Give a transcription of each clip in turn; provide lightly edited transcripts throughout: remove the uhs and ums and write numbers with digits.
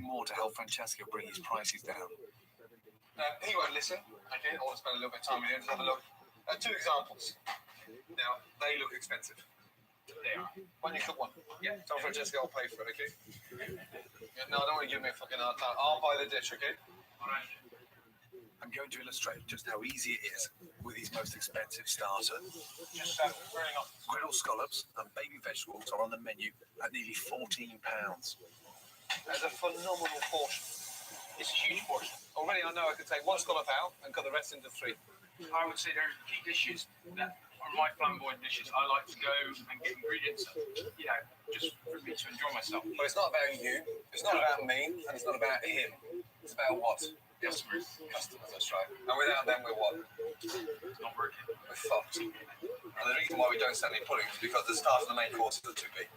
more to help Francesco bring his prices down. He won't listen. Okay, I want to spend a little bit of time with him. Let's have a look at two examples. Now, they look expensive. They are. Why don't you cook one? Yeah. Tell Francesco I'll pay for it, okay? Yeah, no, I don't want to give me a fucking... No, I'll buy the dish, okay? All right. I'm going to illustrate just how easy it is with his most expensive starter. Just really not. Griddle scallops and baby vegetables are on the menu at nearly £14. That's a phenomenal portion. It's a huge portion. Already I know I could take one scallop out and cut the rest into three. I would say there are key dishes that are my flamboyant dishes. I like to go and get ingredients, just for me to enjoy myself. But it's not about you, it's not about me, and it's not about him. It's about what? Customers. Customers, that's right. And without them, we're what? It's not working. We're fucked. And the reason why we don't sell any pudding is because the staff and the main courses are too big.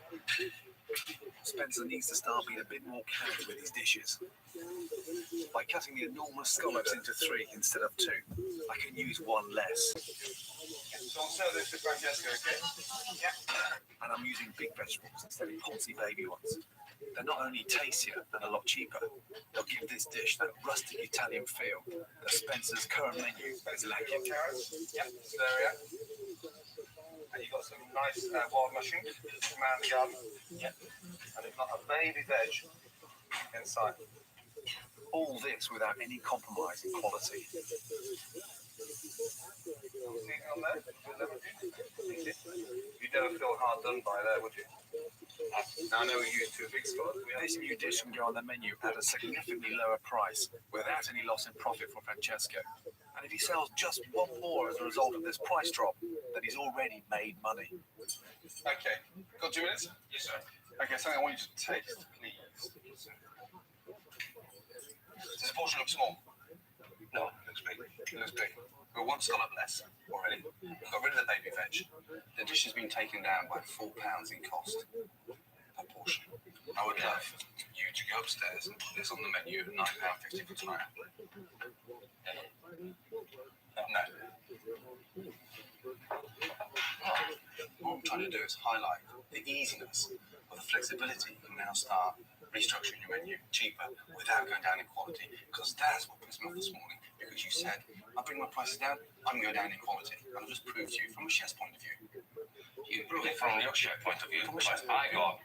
Spencer needs to start being a bit more candid with his dishes. By cutting the enormous scallops into 3 instead of 2, I can use one less. So I'll serve this to Francesco, okay? Yeah. And I'm using big vegetables instead of paltry baby ones. They're not only tastier and a lot cheaper, they'll give this dish that rustic Italian feel that Spencer's current menu is lacking. Carrots? Yep, there we are. And you've got some nice wild mushrooms from out in the garden. Yep. And you've got a baby veg inside. All this without any compromise in quality. You'd never feel hard done by there, would you? Now I know we use 2 big scallops. This new dish can go on the menu at a significantly lower price without any loss in profit for Francesco. And if he sells just one more as a result of this price drop, then he's already made money. Okay, got 2 minutes? Yes, sir. Okay, something I want you to taste, please. Does the portion look small? No, it looks big. It looks big. We're 1 scallop less already. Got rid of the baby veg. The dish has been taken down by £4 in cost per portion. I would love you to go upstairs and put this on the menu at £9.50 for tonight. No. What I'm trying to do is highlight the easiness of the flexibility. You can now start restructuring your menu cheaper without going down in quality, because that's what pissed me off this morning. Because you said, I'll bring my prices down, I'm going to go down in quality. I'll just prove to you from a chef's point of view. You prove it from your chef point of view, but I got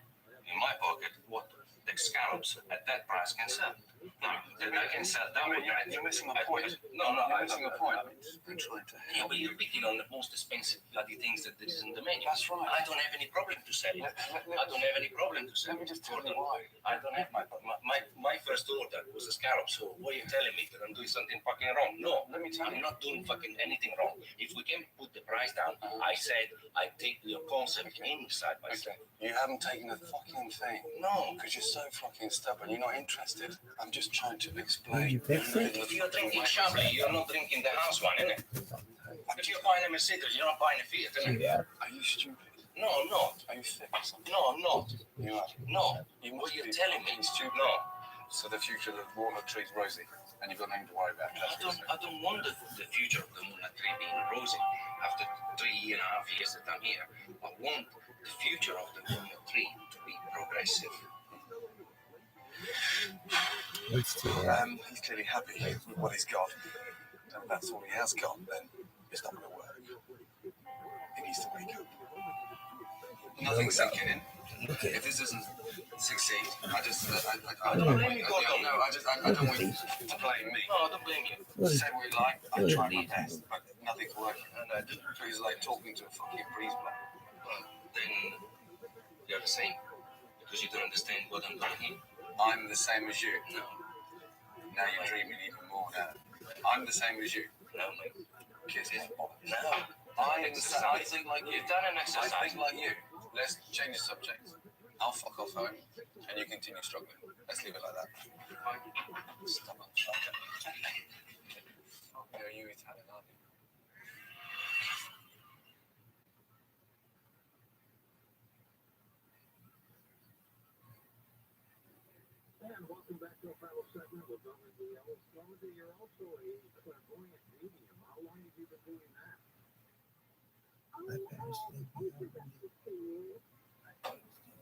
in my pocket what the scallops at that price can sell. No, that I can sell that way. You're missing my point. No, You're missing the point. I'm trying to yeah, but you're picking on the most expensive bloody things that there is in the menu. That's right. I don't have any problem to sell it. I don't have any problem to sell it. Let me just tell you why. I don't have my first order was a scallop. So what are you telling me that I'm doing something fucking wrong? No, Let me tell I'm you. not doing fucking anything wrong. If we can put the price down, I said I take your concept inside myself. You haven't taken a fucking thing. No, Because you're so fucking stubborn. You're not interested. I'm just trying to explain. if you're drinking Chablis, you're not drinking the house one, innit? If you're buying a Mercedes, you're not buying a Fiat, innit? Are you stupid? No, I'm not. Are you thick or something? No, I'm not. You are. No. You What must you're be telling me? fucking stupid. No. So the future of the walnut tree is rosy, and you've got nothing to worry about. I don't want the future of the walnut tree being rosy after 3.5 years that I'm here. I want the future of the walnut tree to be progressive. He's clearly happy with what he's got. And if that's all he has got, then it's not going to work. He needs to wake up. Nothing's sinking in. If this doesn't succeed, I I don't blame you, Gordon. No, I don't want you to blame me. No, I don't blame you. Say what you like, I'm trying my best, but nothing's working. And I do. It's like talking to a fucking breeze blower. Well, then you're the same. Because you don't understand what I'm doing here. I'm the same as you. No. Now you're dreaming even more now. I'm the same as you. No, mate. Kiss my boy. No. I think like you. You've done an I exercise. think like you. Let's change the subject. I'll fuck off home, and you continue struggling. Let's leave it like that. Stop it. You're you Italian, aren't you? And welcome back to our final segment with Rabbi. You're also a clairvoyant medium. How long have you been doing that?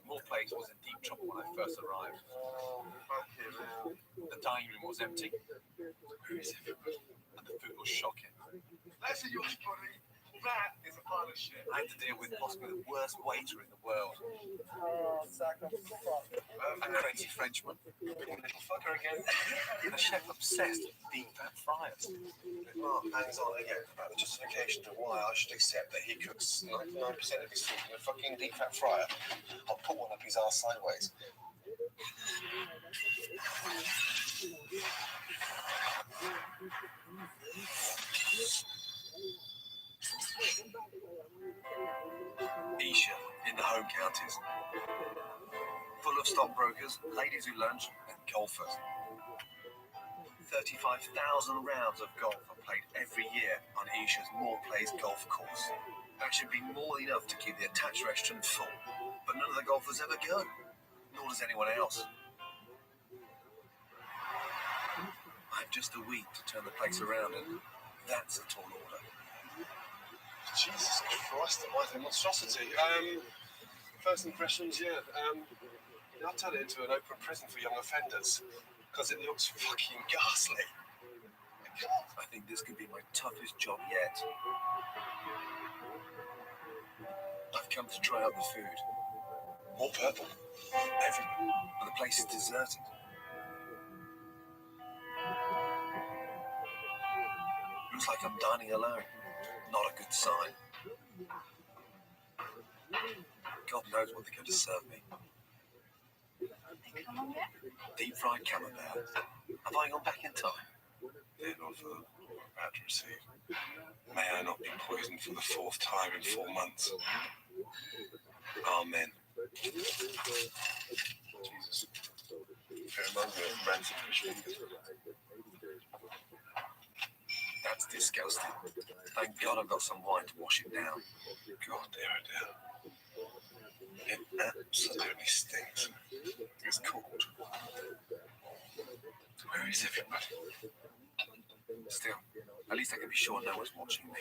More Place was in deep trouble when I first arrived. Fucking hell. The dining room was empty. Where is everyone? And the food was shocking. That's yours, buddy. That is a pile of shit. I had to deal with possibly the worst waiter in the world. Oh, sack of fuck. A crazy Frenchman. Little fucker again. And a chef obsessed with deep fat fryers. Mark hangs on again about the justification of why I should accept that he cooks 99% of his food in a fucking deep fat fryer. I'll put one up his arse sideways. Isha in the home counties. Full of stockbrokers, ladies who lunch, and golfers. 35,000 rounds of golf are played every year on Isha's More Plays golf course. That should be more than enough to keep the attached restaurant full. But none of the golfers ever go, nor does anyone else. I have just a week to turn the place around, and that's a tall order. Jesus Christ, what a monstrosity. First impressions, yeah. I'll turn it into an open prison for young offenders because it looks fucking ghastly. I think this could be my toughest job yet. I've come to try out the food. More purple. Everywhere. But the place is deserted. Looks like I'm dining alone. Not a good sign. God knows what they're going to serve me. Deep fried camembert. Have I gone back in time? They're not for what we're about to receive. May I not be poisoned for the 4th time in 4 months. Amen. Jesus. It reminds me of rancid fish fingers. That's disgusting. Thank God I've got some wine to wash it down. God, dear, oh dear. It absolutely stinks. It's cold. Where is everybody? Still, at least I can be sure no one's watching me.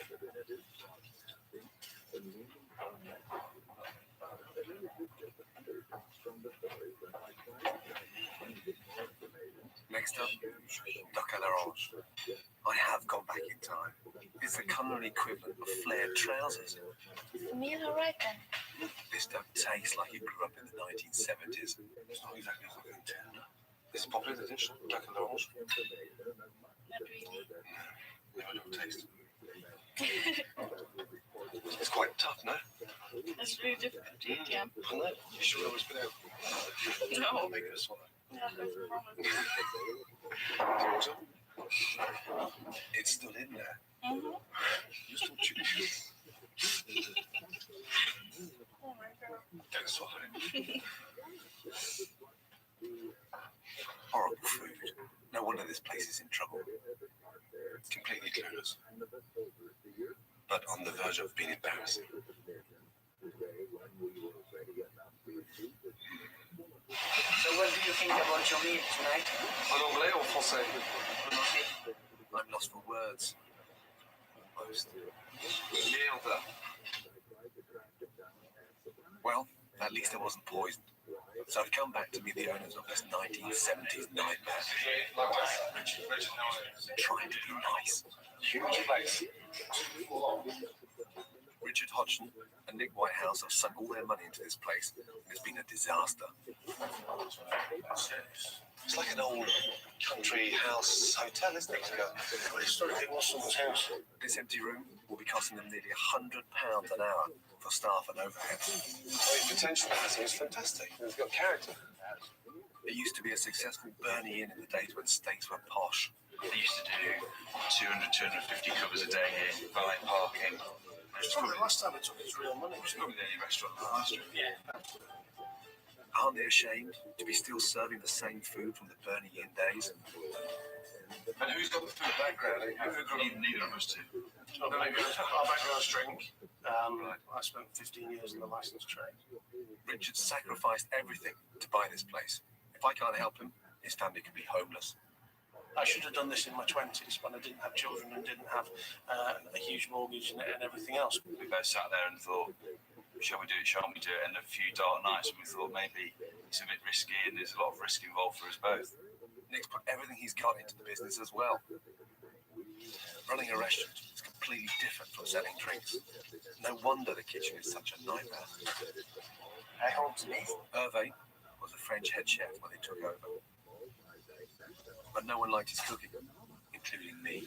Next up, duck à l'orange. I have gone back in time. It's the culinary equivalent of flared trousers. The meal alright then? This duck tastes like it grew up in the 1970s. It's not exactly fucking tender. It's a popular dish, duck à l'orange. Not really. Never don't taste. It's quite tough, no? It's really difficult to eat, yeah. I know. You sure it was spit out? No. I'll make it a swallow. Yeah, that's a problem. Water? It's still in there. Mm-hmm. You're still chewing. Oh my god. Don't swallow it. Horrible food. No wonder this place is in trouble. Completely clueless. But on the verge of being embarrassing. So what do you think about your meal tonight? En anglais ou en français? I'm lost for words. Almost. Merde. Well, at least I wasn't poisoned. So I've come back to meet the owners of this 1970s nightmare. Trying to be nice. Huge place. Richard Hodgson and Nick Whitehouse have sunk all their money into this place, and it's been a disaster. It's like an old country house hotel, isn't it? Historically, it was someone's house. This empty room will be costing them nearly £100 an hour for staff and overhead. The potential is fantastic. It's got character. It used to be a successful Bernie Inn in the days when steaks were posh. They used to do 200, 250 covers a day here, valet parking. It's probably the last time it took his real money. It's probably the only restaurant on the high street. Yeah. Aren't they ashamed to be still serving the same food from the Bernie Inn days? And who's got the food background? Neither of us do. Our background's drink. I spent 15 years in the licensed trade. Richard sacrificed everything to buy this place. If I can't help him, his family could be homeless. I should have done this in my 20s when I didn't have children and didn't have a huge mortgage and everything else. We both sat there and thought, shall we do it, shan't we do it? And a few dark nights when we thought maybe it's a bit risky and there's a lot of risk involved for us both. Nick's put everything he's got into the business as well. Running a restaurant is completely different from selling drinks. No wonder the kitchen is such a nightmare. I hope to be. Hervé was a French head chef when they took over. But no one liked his cooking, including me.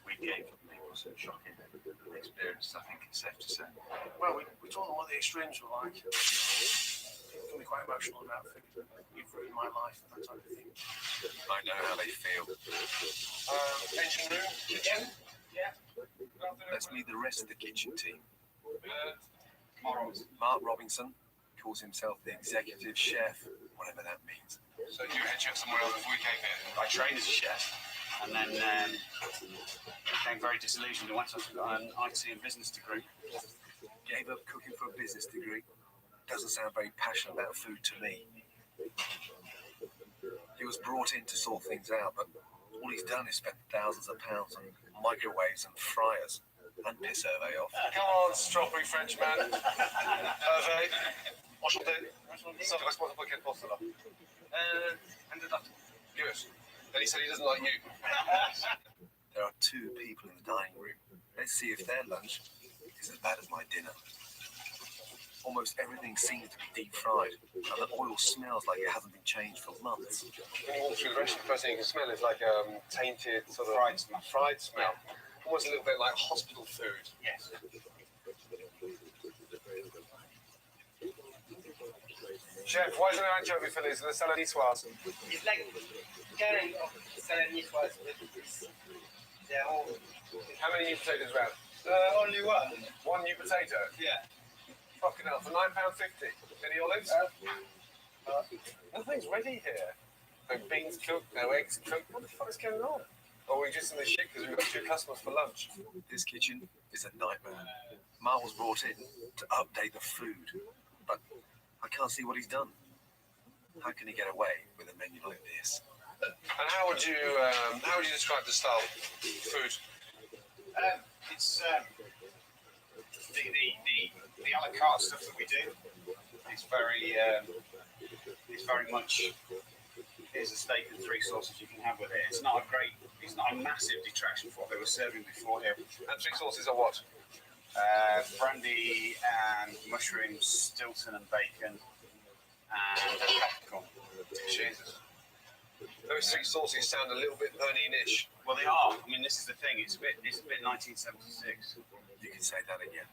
We gave people some shocking experience, I think it's safe to say. Well, we told them what the extremes were like. It can be quite emotional about things. You've ruined my life, that type of thing. I know how they feel. Engine room, kitchen. Yeah. Let's meet the rest of the kitchen team. Mark. Mark Robinson calls himself the executive chef, whatever that means. So you were head chef somewhere else before we came here? I trained as a chef and then became very disillusioned and went off and got an IT and business degree. Gave up cooking for a business degree. Doesn't sound very passionate about food to me. He was brought in to sort things out, but all he's done is spend thousands of pounds on microwaves and fryers and piss Hervé off. Come on, strawberry Frenchman. Hervé, enchanté. Tu restes pour quel poste là? Good. Then he said he doesn't like you. There are two people in the dining room. Let's see if their lunch is as bad as my dinner. Almost everything seems to be deep fried, and the oil smells like it hasn't been changed for months. When you walk through the restaurant, the first thing you can smell is like tainted sort of Fried smell. Almost a little bit like hospital food. Yes. Chef, why is there anchovy fillets in the salad niçoise? It's like carrying of salad niçoise. They're all How many new potatoes round? only one. One new potato? Yeah. Fucking hell, for £9.50. Any olives? Nothing's ready here. No beans cooked, no eggs cooked. What the fuck is going on? Or are we just in the shit because we've got 2 customers for lunch? This kitchen is a nightmare. Mark was brought in to update the food, but I can't see what he's done. How can he get away with a menu like this? And how would you describe the style of food? It's the a la carte stuff that we do. It's very much here's a steak and 3 sauces you can have with it. It's not a massive detraction from what they were serving before here. And 3 sauces are what? Brandy and mushrooms, Stilton and bacon, and peppercorn. Jesus. Those 3 sauces sound a little bit Bernini-ish. Well, they are. I mean, this is the thing. It's a bit 1976. You can say that again.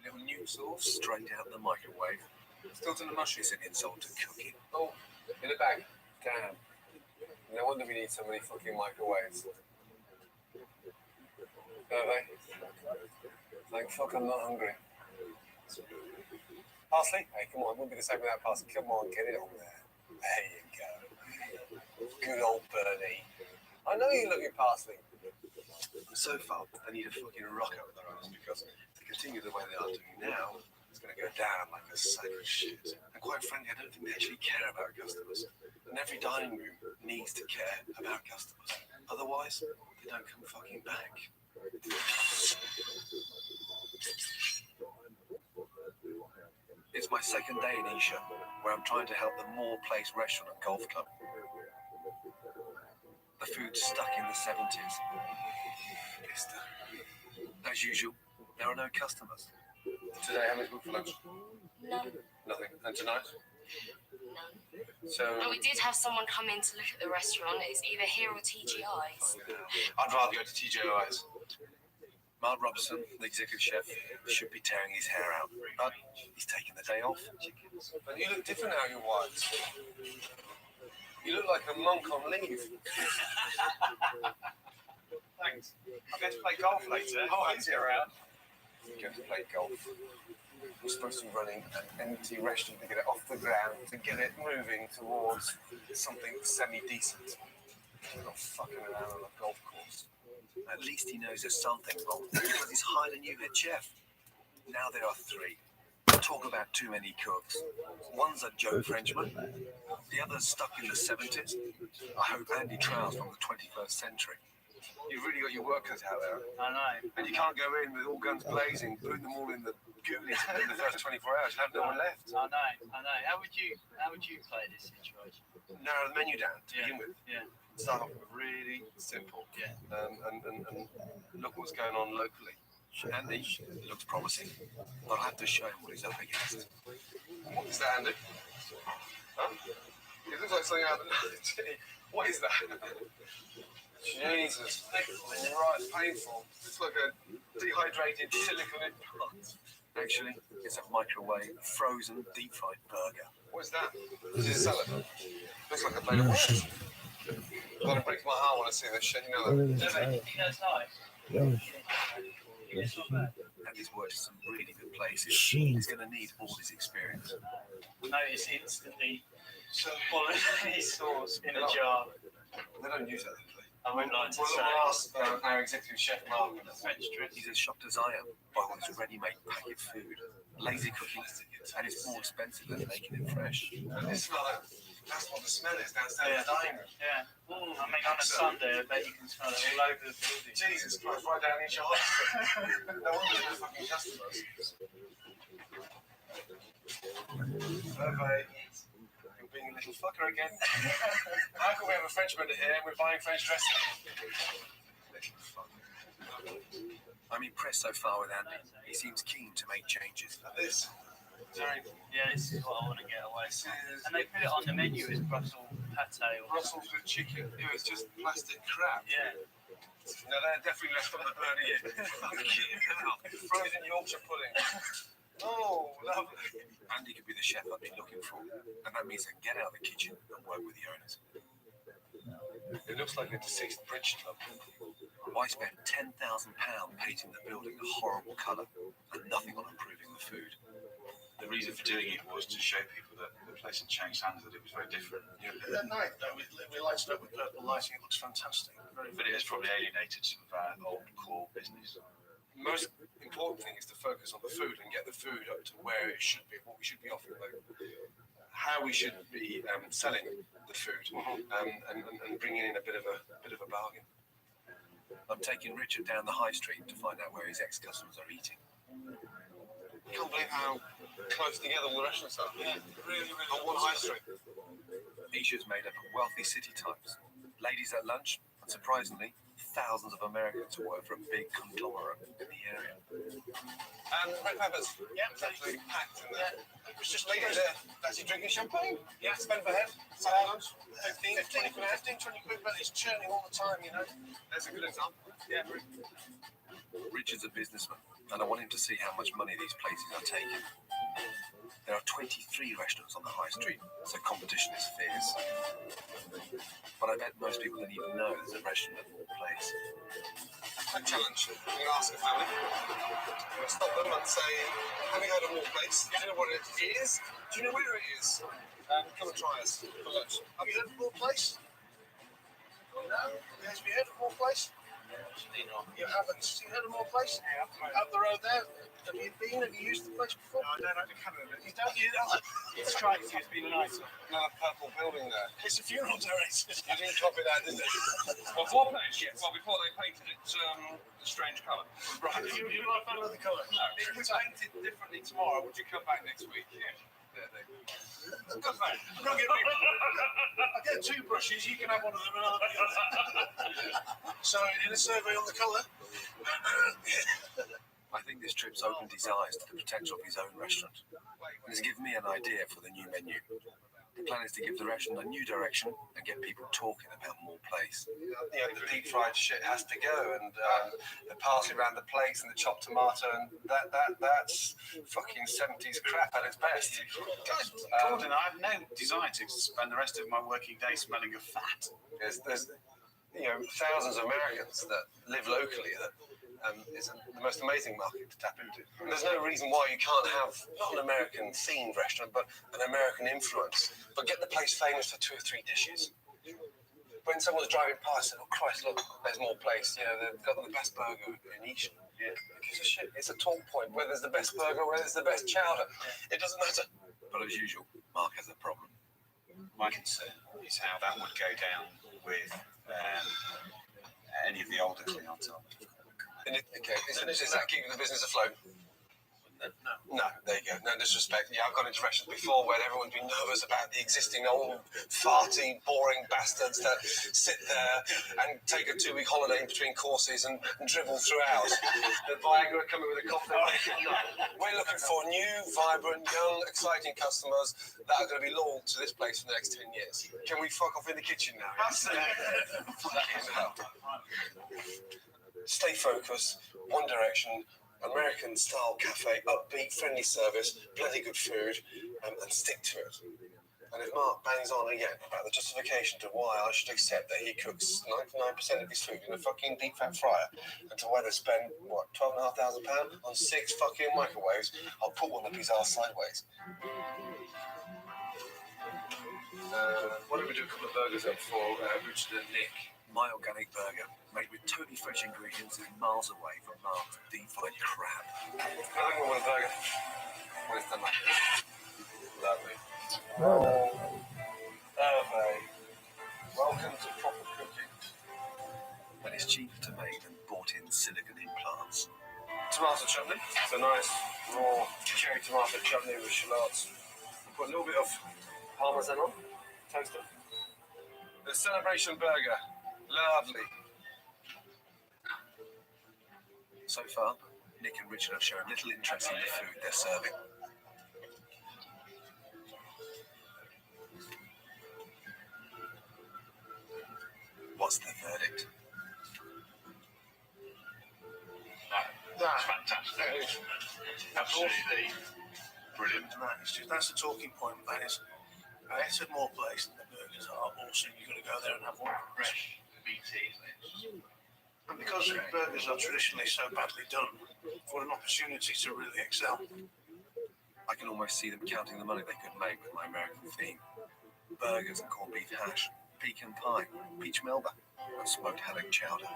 Little new sauce straight out the microwave. Stilton and mushroom. It's an insult to cooking. Oh, in the bag. Damn. No wonder we need so many fucking microwaves. Thank fuck I'm not hungry. Parsley? Hey, come on, it wouldn't be the same without parsley. Come on, get it on there. There you go. Good old Bernie. I know you love your parsley. So far, I need a fucking rock up their arse because to continue the way they are doing now, it's going to go down like a sack of shit. And quite frankly, I don't think they actually care about customers. And every dining room needs to care about customers. Otherwise, they don't come fucking back. It's my second day in Isha, where I'm trying to help the Moore Place restaurant and golf club. The food's stuck in the 70s. As usual, there are no customers. Today, how much booked for lunch? None. Nothing. And tonight? None. So, But we did have someone come in to look at the restaurant. It's either here or TGI's. I'd rather go to TJI's. Mark Robinson, the executive chef, should be tearing his hair out, but he's taking the day off. But you look different now, your wives. You look like a monk on leave. Thanks. I'm going to play golf later. Oh, Fancy around. Go to play golf. We're supposed to be running an empty restaurant to get it off the ground, to get it moving towards something semi-decent. We're not fucking around on a golf course. At least he knows there's something wrong because he's hired a new head chef. Now there are 3. Talk about too many cooks. One's a Joe Frenchman, the other's stuck in the 70s. I hope Andy Trowell's from the 21st century. You've really got your work cut out there. I know. And you can't go in with all guns blazing, putting them all in the goonies in the first 24 hours. You have no one left. I know. How would you play this situation? Narrow the menu down to begin with. Yeah. Start off really simple. Yeah. And look what's going on locally. Andy looks promising, but I'll have to show him what he's up against. What is that, Andy? Huh? It looks like something out of the night. What is that? Jesus. Right, painful. It's like a dehydrated silicone implant. Actually, it's a microwave, frozen, deep-fried burger. What is that? Is it a salad? Looks like a plate of worms. God, it breaks my heart when I see this shit, you know that? That's nice. And he's worked in some really good places. He's going to need all his experience. Notice instantly quality sauce in a jar. They don't use that, do they? I would like to Well, say. we'll ask our executive chef, Mark. French dress. He's as shocked as I am by all this ready-made packet food. Lazy cooking, and it's more expensive than making it fresh. And this smell, that's what the smell is downstairs in the dining room. Yeah. I mean, on a Sunday, I bet you can smell it all over the building. Jesus Christ, right down into your hospital. No wonder there's no fucking customers. Rabbi, you're being a little fucker again. How can we have a Frenchman here and we're buying French dressing? Little fucker. I'm impressed so far with Andy. He seems keen to make changes. Like this. Sorry. Yeah, this is what I want to get away from. And they put it on the menu as Brussels pate or Brussels with chicken. It was just plastic crap. Yeah. No, they're definitely left on the burner yet. Frozen Yorkshire pudding. Oh, lovely. Andy could be the chef I've been looking for. And that means I can get out of the kitchen and work with the owners. It looks like a deceased bridge club. I spent £10,000 painting the building a horrible colour and nothing on improving the food. The reason for doing it was to show people that the place had changed hands, that it was very different. At night, though, we lighted up with purple lighting. It looks fantastic. But it has probably alienated some of our old core business. The most important thing is to focus on the food and get the food up to where it should be, what we should be offering, like how we should be selling the food, and bringing in a bit of a bargain. I'm taking Richard down the high street to find out where his ex-customers are eating. I can't believe how close together all the restaurants are. Yeah, really, on one high street. Asia's made up of wealthy city types, ladies at lunch, and surprisingly, thousands of Americans who work for a big conglomerate in the area. And red peppers. Yeah, it's absolutely packed in there. It was just lady there. That's he drinking champagne? Yeah, spend per head. 15, 20 quid, but it's churning all the time, you know. There's a good example. Yeah. Richard's a businessman, and I want him to see how much money these places are taking. There are 23 restaurants on the high street, so competition is fierce. But I bet most people don't even know there's a restaurant at More Place. Quick challenge. I'm going to ask a family. I'm going to stop them and say, have you heard of More Place? Do you know what it is? Do you know where it is? Come and try us for lunch. Have you heard of More Place? No? Have you heard of More Place? You haven't. Have you heard of More Place? Yeah. Up the road there. Have you been? Have you used the place before? No, I don't like the colour of it. You don't? It's strikes you as being an item. Another purple building there. It's a funeral director. You didn't copy that, did you? Well, More Place, yes. Well, before they painted it a strange colour. Right. You like that with the colour? No, if we painted differently tomorrow, would you come back next week? Yeah. Come back. I'm not getting I get 2 brushes. You can have one of them and I'll have the other. So, in a survey on the colour. I think this trip's opened his eyes to the potential of his own restaurant. And it's given me an idea for the new menu. The plan is to give the restaurant a new direction and get people talking about More Place. You know, the deep fried shit has to go, and the parsley around the plates and the chopped tomato, and that's fucking 70s crap at its best. Guys, Gordon, I have no desire to spend the rest of my working day smelling of fat. There's thousands of Americans that live locally that is the most amazing market to tap into. And there's no reason why you can't have not an American themed restaurant, but an American influence. But get the place famous for 2 or 3 dishes. When someone's driving past, oh Christ, look, there's More Place. You know, they've got the best burger in Isha. Yeah, who gives a shit? It's a talk point. Whether it's the best burger, whether it's the best chowder, it doesn't matter. But as usual, Mark has a problem. My concern is how that would go down with a any of the older clientele. Okay, is that keeping the business afloat? No, there you go. No disrespect. Yeah, I've gone into restaurants before where everyone's been nervous about the existing old, farty, boring bastards that sit there and take a 2-week holiday in between courses and dribble through hours. The Viagra coming with a cocktail. No, we're looking for new, vibrant, young, exciting customers that are going to be loyal to this place for the next 10 years. Can we fuck off in the kitchen now? Stay focused, one direction. American-style cafe, upbeat, friendly service, bloody good food, and stick to it. And if Mark bangs on again about the justification to why I should accept that he cooks 99% of his food in a fucking deep fat fryer, and to whether spend, what, £12,500 on 6 fucking microwaves, I'll put one up his arse sideways. Why don't we do a couple of burgers up for Richard and Nick? My organic burger, made with totally fresh ingredients, is miles away from Mark's deep-fried crab. I think we want a burger. When it's done like this. Lovely. Lovely. Welcome to proper cooking. When it's cheaper to make than bought-in silicone implants. Tomato chutney. It's a nice raw cherry tomato chutney with shallots. Put a little bit of parmesan on. Toast it. The celebration burger. Lovely. So far, Nick and Richard have shown little interest in the food they're serving. What's the verdict? That's fantastic. Absolutely brilliant. That's the talking point. That is, I ate at more place than the burgers are. Also, you've got to go there and have one fresh. And because burgers are traditionally so badly done, what an opportunity to really excel. I can almost see them counting the money they could make with my American theme. Burgers and corned beef hash, pecan pie, peach melba, and smoked haddock chowder.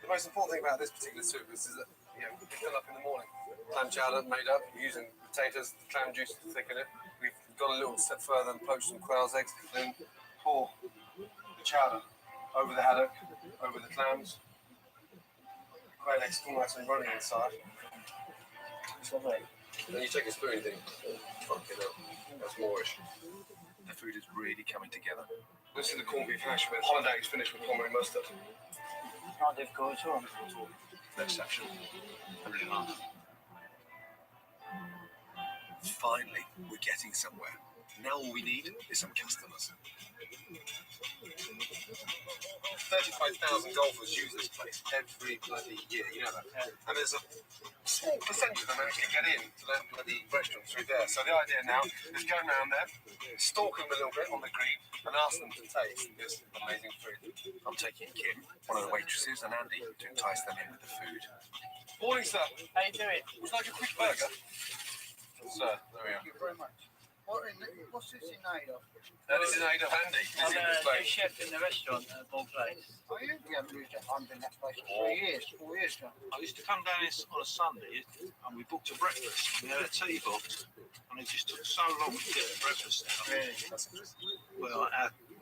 The most important thing about this particular soup is that, you know, it's done up in the morning. Clam chowder made up using potatoes, clam juice to thicken it. We've gone a little step further and poached some quail's eggs, then pour the chowder over the haddock, over the clams. Quail eggs all nice and runny inside. Then you take a spoon and think, fucking hell, that's moreish. The food is really coming together. This is the corned beef hash with hollandaise finished with pommery mustard. Not difficult at all. No exception. Really hard. Finally, we're getting somewhere. Now all we need is some customers. 35,000 golfers use this place every bloody year, you know that. And there's a small percentage of them actually get in to that bloody restaurant through there. So the idea now is go around there, stalk them a little bit on the green, and ask them to taste this amazing food. I'm taking Kim, one of the waitresses, and Andy to entice them in with the food. Morning, sir. How you doing? Would you like a quick burger? Sir, there we are. Thank you very much. What's this in aid of? This is aid of Andy. I'm a new chef in the restaurant at Ball Place. Are you? We haven't moved that. I've been in that place for 4 years now. I used to come down here on a Sunday and we booked a breakfast. We had a tea booked and it just took so long to get the breakfast out. Really? Well,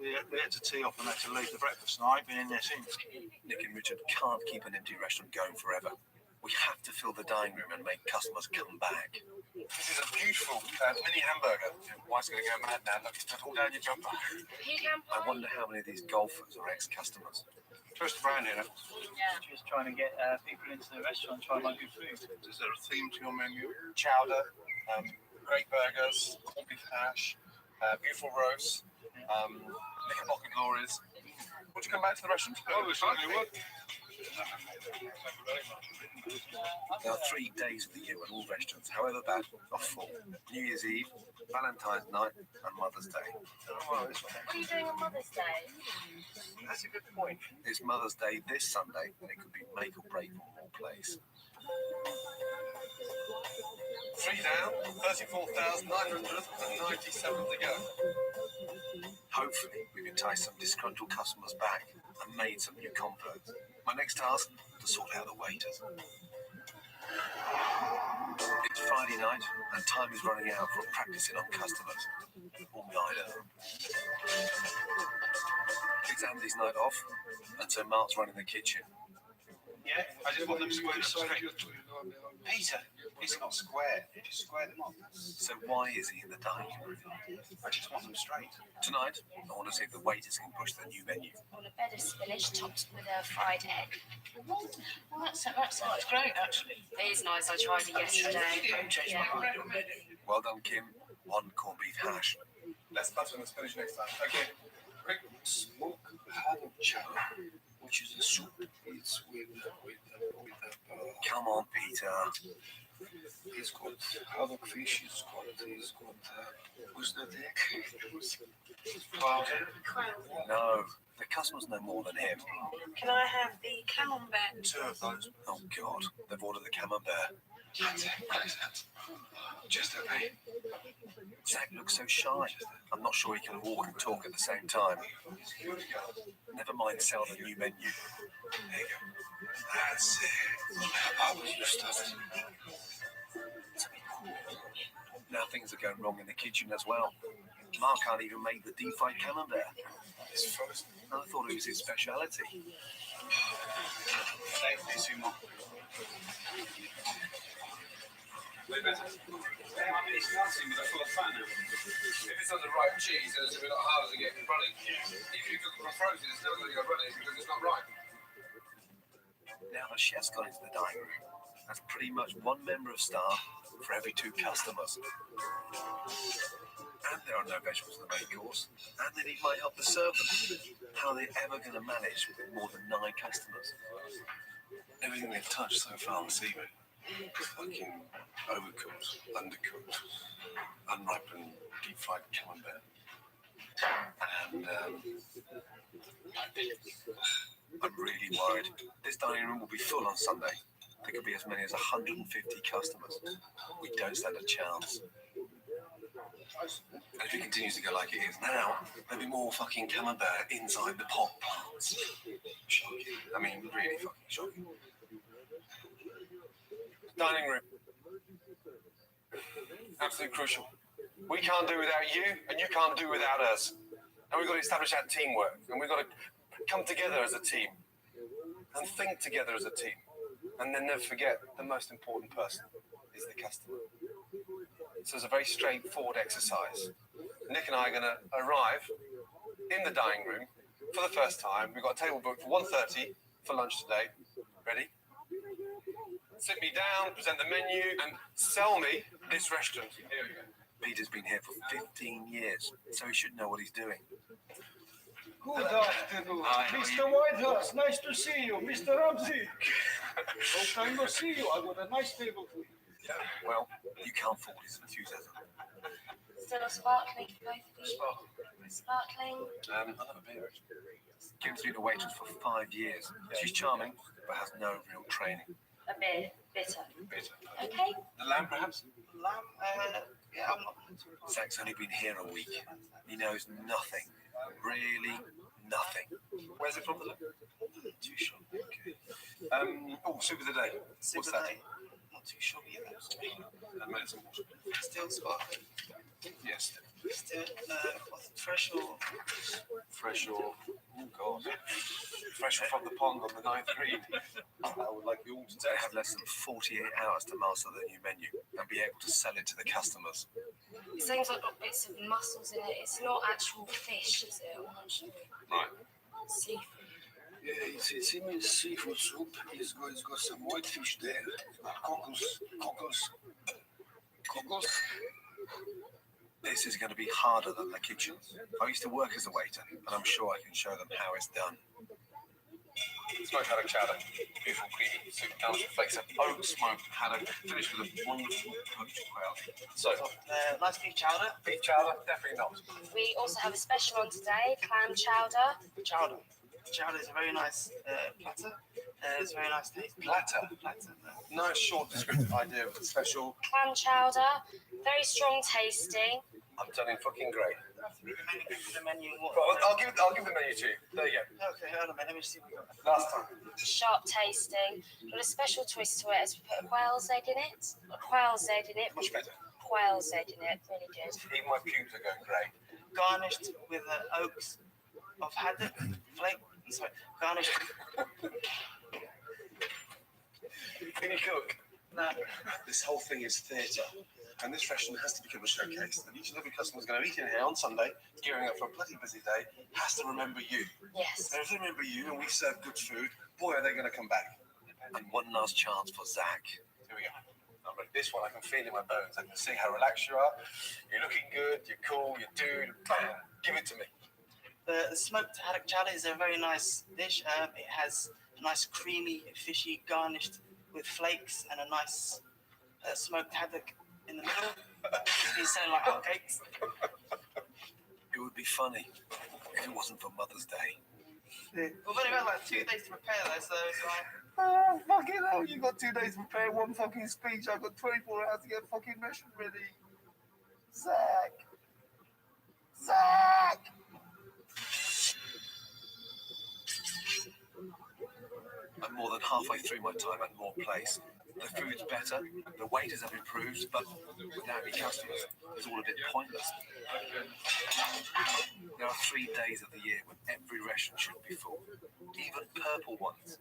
we had to tee off and had to leave the breakfast and I ain't been in there since. Nick and Richard can't keep an empty restaurant going forever. We have to fill the dining room and make customers come back. This is a beautiful mini hamburger. Your wife's going to go mad now. Look, it's put all down your jumper. I wonder how many of these golfers are ex-customers. Toast brown here. Just trying to get people into the restaurant, trying my good food. Is there a theme to your menu? Chowder, great burgers, corned beef hash, beautiful roast, knickerbocker glories. Would you come back to the restaurant? Oh, we certainly would. There are 3 days of the year when all restaurants, however bad, are full. New Year's Eve, Valentine's Night, and Mother's Day. What are you doing on Mother's Day? That's a good point. It's Mother's Day this Sunday, and it could be make or break for more place. 3 down, 34,997 to go. Hopefully, we've enticed some disgruntled customers back and made some new converts. My next task, to sort out the waiters. It's Friday night, and time is running out for practicing on customers. All 9 of them. It's Andy's night off, and so Mark's running the kitchen. Yeah, I just want them square. Peter, it's not square. Just square them up. So why is he in the dining room? I just want them straight. Tonight, I want to see if the waiters can push the new menu. On a bed of spinach topped with a fried egg. Well, that sounds great, actually. It is nice. I tried it yesterday. Well done, Kim. 1 corned beef hash. Less butter and spinach next time. Okay. Quick. Smoked haddock chowder, which is a soup. It's with Come on, Peter. it's got haddock fish. It's got what's that egg? No, the customers know more than him. Can I have the camembert? 2 of those. Oh, God. They've ordered the camembert. Just okay. Zach looks so shy. I'm not sure he can walk and talk at the same time. Never mind sell the new menu. There you go. That's it. How was you started? Now things are going wrong in the kitchen as well. Mark can't even make the deep-fried camembert. It's frozen. I thought it was his speciality. Way better. It's nothing, but I feel a fan now. If it's on the right cheese, then it's a bit harder to get running. If you cook it from frozen, it's never going to go running because it's not right. Now the chef's gone into the dining room. That's pretty much 1 member of staff for every 2 customers. And there are no vegetables in the main course. And they need my help to serve them. How are they ever going to manage with more than 9 customers? Everything they've touched so far this evening. Fucking overcooked, undercooked, unripened, deep-fried camembert. And I'm really worried. This dining room will be full on Sunday. There could be as many as 150 customers. We don't stand a chance. And if it continues to go like it is now, there'll be more fucking camembert inside the pot plants. Shocking. I mean, really fucking shocking. Dining room. Absolutely crucial. We can't do without you, and you can't do without us. And we've got to establish that teamwork, and we've got to come together as a team, and think together as a team, and then never forget the most important person is the customer. So it's a very straightforward exercise. Nick and I are going to arrive in the dining room for the first time. We've got a table booked for 1:30 for lunch today. Ready? Sit me down, present the menu, and sell me this restaurant. Here we go. Peter's been here for 15 years, so he should know what he's doing. Good afternoon. Mr. Whitehurst, nice to see you. Mr. Ramsey. Long time no see you. I got a nice table for you. Yeah, well, you can't fault his enthusiasm. Still sparkling for both of you? Sparkling. I'll have a beer. Kim's been a waitress for 5 years. She's charming, but has no real training. A bit bitter. Bitter. Okay. The lamb, perhaps? Lamb, yeah, I'm not. Zach's only been here a week. He knows nothing. Really nothing. Where's it from, the lamb? Too sure. Okay. Soup of the day. What's that? Not too sure either. And medicine water. Still sparkling. Yes. Still, fresh or? Fresh or, oh God, fresh from the pond on the 9th green. I would like you all to have less than 48 hours to master the new menu and be able to sell it to the customers. It seems like got bits of mussels in it. It's not actual fish, is it? Right. Seafood. Yeah, it's even seafood soup. It's got some white fish there. Cockles. This is going to be harder than the kitchen. I used to work as a waiter, and I'm sure I can show them how it's done. Smoked haddock chowder, beautiful creamy soup, done with flakes of oak smoked haddock, finished with a wonderful poached quail. So, Nice beef chowder. beef chowder, definitely not. We also have a special on today, clam chowder. Chowder. Chowder is a very nice platter. It's a very nice taste. Platter. Platter. Nice short descriptive idea of the special. Clam chowder, very strong tasting. I'm turning fucking grey. The menu. Well, I'll give the menu to you. There you go. Okay, hold on a minute. Let me see what we got. Last time. Sharp tasting. Got a special twist to it as we put a quail's egg in it. A quail's egg in it. Much better. Quail's egg in it. Really good. Even my pubes are going grey. Garnished with of haddock, flake, sorry, garnished. Can you cook? No. This whole thing is theatre. And this restaurant has to become a showcase. And each and every customer is going to eat in here on Sunday, gearing up for a bloody busy day, has to remember you. Yes. And if they remember you and we serve good food, boy, are they going to come back. And one last chance for Zach. Here we go. I'll make this one. I can feel in my bones. I can see how relaxed you are. You're looking good. You're cool. You're dude. Bam. Give it to me. The smoked haddock chowder is a very nice dish. It has a nice creamy, fishy, garnished with flakes and a nice smoked haddock in the middle. It's selling like hotcakes. It would be funny if it wasn't for Mother's Day. We've only got like 2 days to prepare though, so it's like... Oh, fucking hell. You got 2 days to prepare one fucking speech. I've got 24 hours to get a fucking restaurant ready. Zach. I'm more than halfway through my time at Moore Place. The food's better, the waiters have improved, but without any customers, it's all a bit pointless. There are 3 days of the year when every restaurant should be full, even purple ones.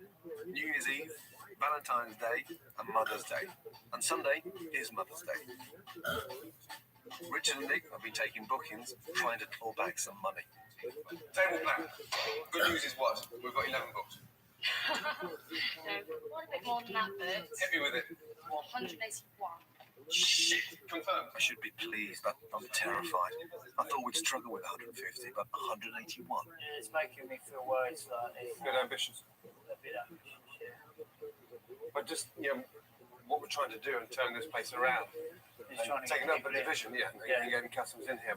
New Year's Eve, Valentine's Day, and Mother's Day. And Sunday is Mother's Day. Richard and Nick have been taking bookings, trying to claw back some money. Table plan. Good news is what? We've got 11 books. No, one a bit more than that, but Hit me with it. 181. Shit. Confirmed. I should be pleased, but I'm terrified. I thought we'd struggle with 150, but 181. It's making me feel worried slightly. Good ambitions. A bit ambitious, yeah. But just, what we're trying to do and turn this place around. It's trying to Taking get up the people in. division, and Yeah. getting customers in here.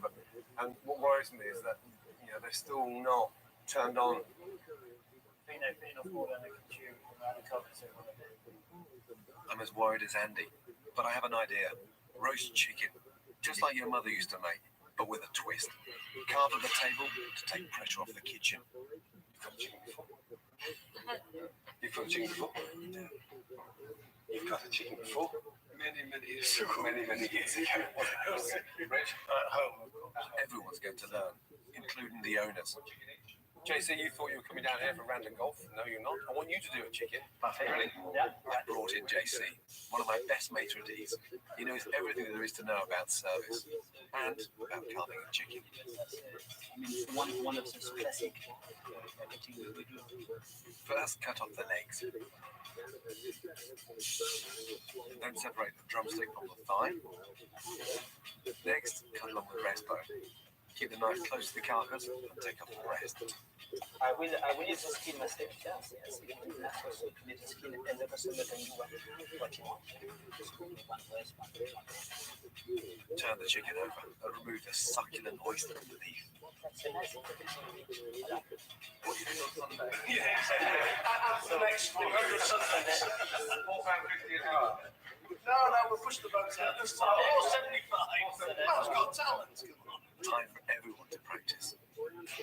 And what worries me is that, they're still not turned on. I think they've been off more than they can chew around the covers. I'm as worried as Andy, but I have an idea. Roast chicken, just like your mother used to make, but with a twist. Carved at the table to take pressure off the kitchen. You've got chicken before? You've got chicken before? You've got a chicken before? Many years ago. Many years ago. Rich? At home. Everyone's going to learn, including the owners. JC, you thought you were coming down here for random golf. No, you're not. I want you to do a chicken. Really? Yeah. I brought in JC, one of my best maitre d's. He knows everything there is to know about service and about carving a chicken. One of those classic. First, cut off the legs. Then separate the drumstick from the thigh. Next, cut along the breastbone. Keep the knife close to the carcass and take off the breast. I will use the skin myself. Yes. Also to leave the skin and the customer can do what you want. Turn the chicken over and remove the succulent oyster underneath. That's a nice The next one. £4.50 an hour. No, we'll push the boats out this time. 475. Man's got talent. Come on. Time for everyone to practice.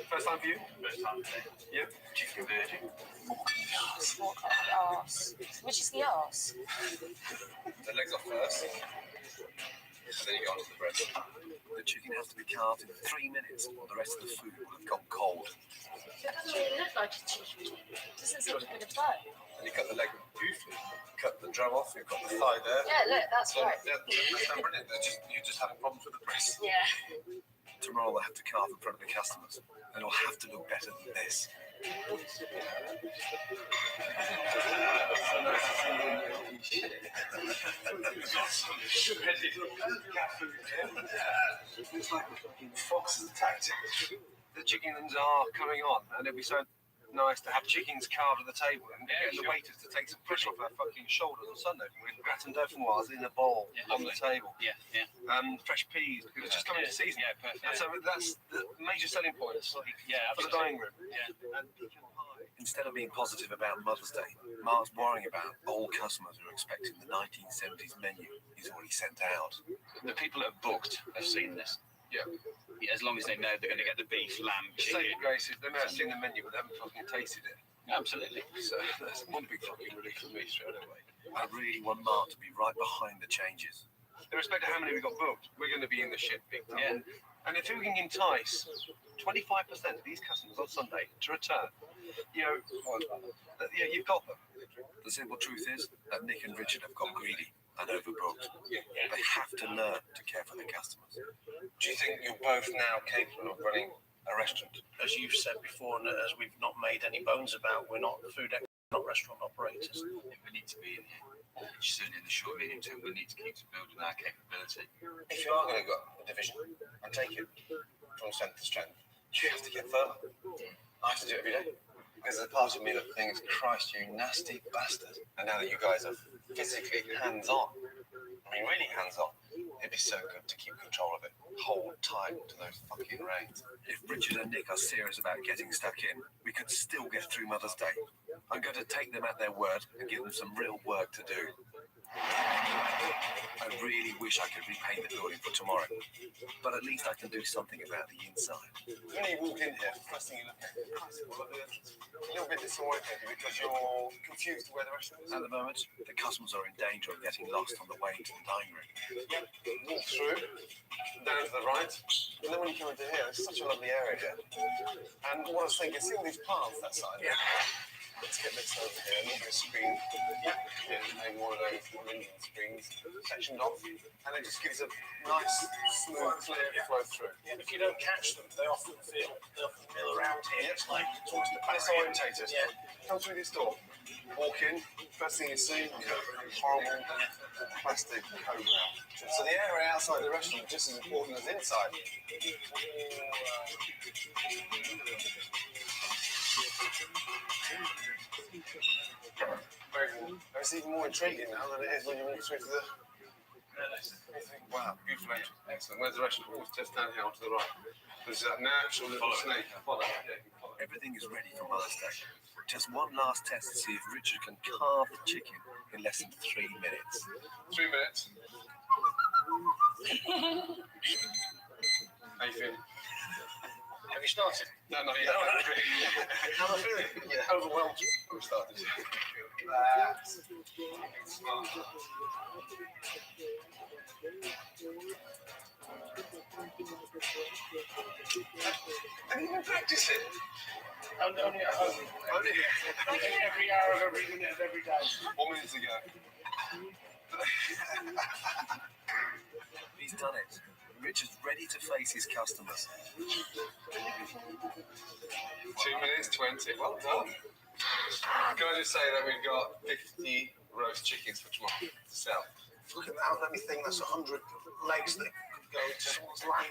First time for you? First time today. Yeah. Chicken virgin. What kind of arse? Which is the arse? The legs off first. And then you go on to the breast. The chicken has to be carved in 3 minutes or the rest of the food will have gone cold. It doesn't really look like a chicken. It doesn't seem to be a bone. And you cut the leg beautifully. Cut the drum off. You've got the thigh there. Yeah, look, that's So, right. yeah, that's not brilliant. You're just having problems with the breast. Yeah. Tomorrow they'll have to carve in front of the customers and it'll have to look better than this. It's like the fucking fox's tactic. The chickens are coming on, and it'd be so nice to have chickens carved at the table and get the waiters to take some pressure off their fucking shoulders on Sunday with gratin dauphinoise in a bowl on the table. Yeah. Fresh peas, because it's just coming to season. Yeah, perfect. And so that's the major selling point for the dining room. Yeah. And pecan pie. Instead of being positive about Mother's Day, Mark's worrying about old customers who are expecting the 1970s menu he's already sent out. The people that have booked have seen this. Yeah. As long as they know they're going to get the beef, lamb, Saving chicken. grace is they may have seen the menu, but they haven't fucking tasted it. Absolutely. So that's one big fucking relief for me straight away. I really want Mark to be right behind the changes. Irrespective of how many we got booked, we're going to be in the shit big time. Yeah. And if we can entice 25% of these customers on Sunday to return, you've got them. The simple truth is that Nick and Richard have got greedy and overbooked. They have to learn to care for their customers. Do you think you're both now capable of running a restaurant? As you've said before, and as we've not made any bones about, we're not food experts, not restaurant operators. We need to be in here. Certainly in the short medium term, we need to keep building our capability. If you are going to go a division and take it from strength to strength, you have to get firmer. I have to do it every day. Because there's a part of me that thinks, Christ, you nasty bastard. And now that you guys are physically hands-on, I mean really hands-on, it'd be so good to keep control of it. Hold tight to those fucking reins. If Richard and Nick are serious about getting stuck in, we could still get through Mother's Day. I'm going to take them at their word and give them some real work to do. I really wish I could repaint the building for tomorrow, but at least I can do something about the inside. When you walk in here, first thing you look at is a little bit disoriented because you're confused where the restaurant is. At the moment, the customers are in danger of getting lost on the way into the dining room. Walk through, down to the right, and then when you come into here, it's such a lovely area here. And what I was thinking, see all these plants that side? Yeah. Let's get this over here, a little bit of screen. Yeah. Maybe one of those Indian screens sectioned off, and it just gives a nice, smooth, clear flow through. Yeah, if you don't catch them, they often mill around here. It's like towards the back. Disorientated. Yeah. Come through this door, walk in, first thing you see, horrible plastic coat ground. So the area outside the restaurant is just as important as inside. It's even more intriguing now than it is when you walk through to the... Wow, beautiful entrance. Excellent. Where's the restaurant? Oh, it's just down here onto the right. There's that natural little snake. Follow it. Yeah. Everything is ready for Mother's Day. Just one last test to see if Richard can carve the chicken in less than 3 minutes. 3 minutes. How you feeling? Have you started? No, not yet. How am I feeling? Yeah, overwhelmed. We started. Have you been practicing? Only at home. Only Every hour of every minute of every day. 1 minute ago. He's done it. Richard's ready to face his customers. 2 minutes 20. Well done. Can I just say that we've got 50 roast chickens for tomorrow to sell? Look at that, let me think, that's 100 legs that could go into someone's lap.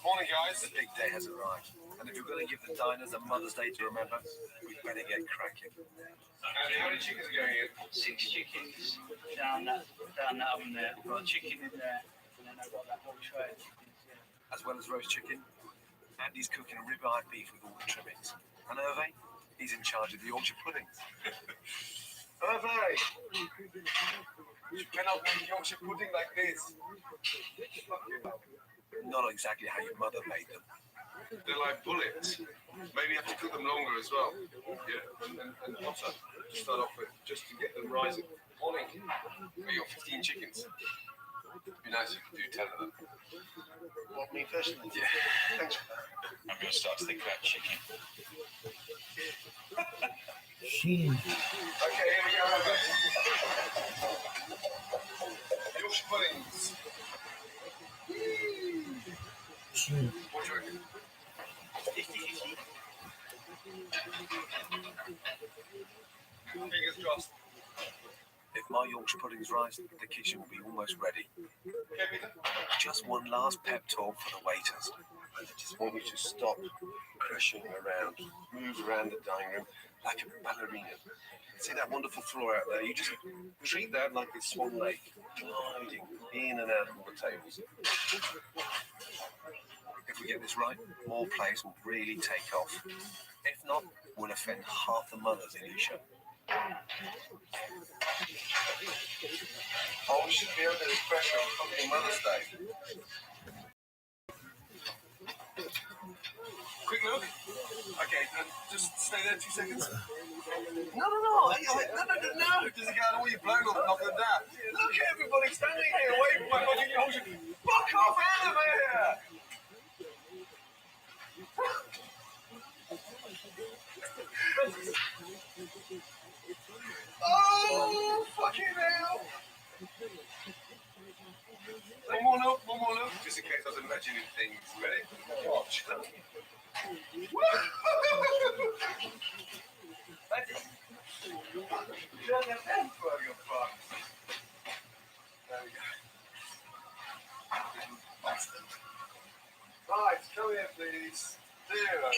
Morning, guys. The big day has arrived, and if you're going to give the diners a Mother's Day to remember, we better get cracking. How many chickens are going in? 6 chickens down that oven there. I've got a chicken in there, and then I've got that whole tray. As well as roast chicken, Andy's cooking a ribeye beef with all the trimmings. And Hervé, he's in charge of the Yorkshire puddings. Hervé! You cannot make Yorkshire pudding like this. Not exactly how your mother made them. They're like bullets. Maybe you have to cook them longer as well. Yeah, and hotter to start off with, just to get them rising. Morning. We got 15 chickens. It'd be nice if you could do 10 of them. Want me personally? Yeah. Thanks. I'm going to start to think about chicken. She. Okay, here we go. Yorkshire puddings. What do you reckon? 50-50. Fingers crossed. If my Yorkshire puddings rise, the kitchen will be almost ready. Okay, Peter. Just one last pep talk for the waiters. I just want you to stop crashing around, move around the dining room like a ballerina. See that wonderful floor out there? You just treat that like a swan lake, gliding in and out of the tables. If we get this right, more players will really take off. If not, we'll offend half the mothers in Isha. Oh, we should be under this pressure on fucking Mother's Day. Quick look. Okay, just stay there 2 seconds. No. Does it go all your blown off knock them down? Look at everybody standing here away from my fucking ocean. Fuck off out of here! Oh, fucking hell! One more look, just in case I was imagining things. Ready? Watch. Right, come here, please. Zero.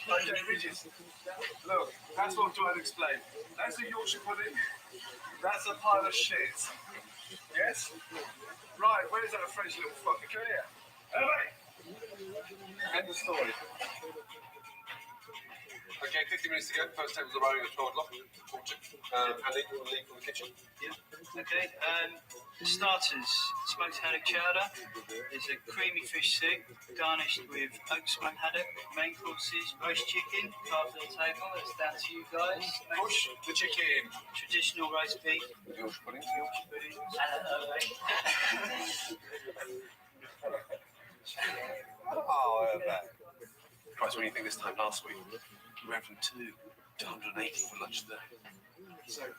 Okay, Regis. Look, that's what I'm trying to explain. That's a Yorkshire pudding. That's a pile of shit. Yes? Right, where's that French little fucker? Come here. Hey! End of story. Okay, 50 minutes to go. First tables are running at 12 o'clock. Andy, you want to leave from the kitchen? Yeah. Okay. Starters: smoked haddock chowder. There's a creamy fish soup garnished with oak smoked haddock. Main courses: roast chicken, carved on the table. That's down to you guys. Push the chicken. Traditional roast beef. Yorkshire pudding. Oh, I heard that. Christ, what do you think this time last week? We went from 2 to 180 for lunch today. So, I'm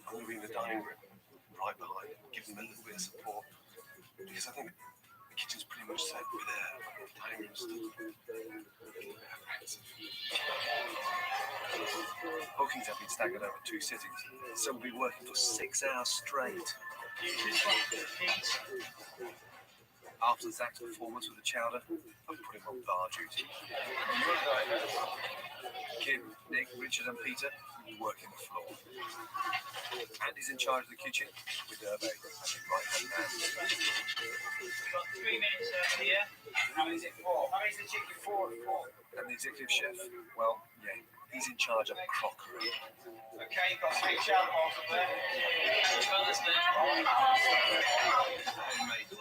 going to be in the dining room, right behind, give them a little bit of support. Because I think the kitchen's pretty much set with there. The dining room's still a bit offensive. Bookings have been staggered over 2 sittings, so we'll be working for 6 hours straight. After Zach's performance with the chowder, I put him on bar duty. Kim, Nick, Richard and Peter working the floor. Andy's in charge of the kitchen with Rabbi as his right-hand man. Got 3 minutes here. How many is it for? How many is the chicken for? And the executive chef, well, yeah, he's in charge of crockery. Okay, you've got 3 chow bowls up there. Homemade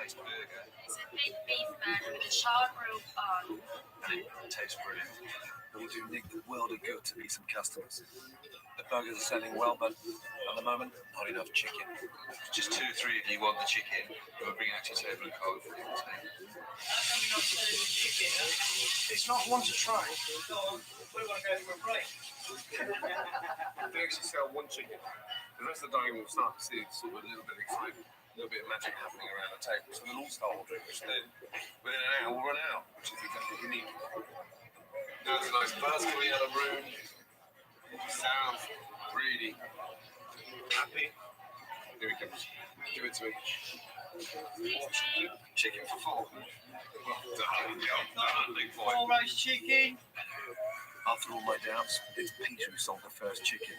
burger. It's a big beef burger with a charred grilled bun. And it tastes brilliant. It will do Nick the world of good to meet some customers. The burgers are selling well, but at the moment, not enough chicken. Just 2 or 3 of you want the chicken, we'll bring it out to your table and call it for the table. It's not one to try. We want to go for a break. They actually sell 1 chicken. The rest of the dining room will start to see sort of a little bit of excitement, a little bit of magic happening around the table. So they'll all start ordering, which then within an hour we'll run out, which is exactly what we need. There's a nice buzz coming out of the room. Sounds really happy. Here he comes. Give it to me. Chicken for 4. Well done, big boy. 4 roast chicken. After all my doubts, it's Peter who sold the first chicken.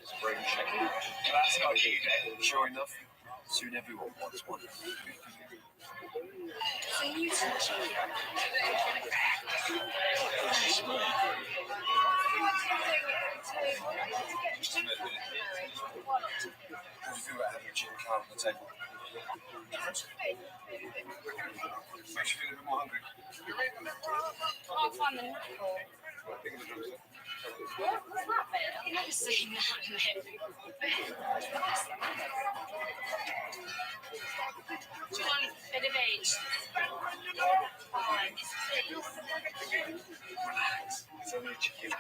Spring chicken. That's not you, then. Sure enough, soon everyone wants one. So you touch it. What do you feel about having a chicken carved on the table? Makes you feel a bit more hungry. Can't find the knuckle. Think of the drumstick. What's that bit? I've never seen that bit. Do you want a bit of each? Fine. Relax. It's only a chicken.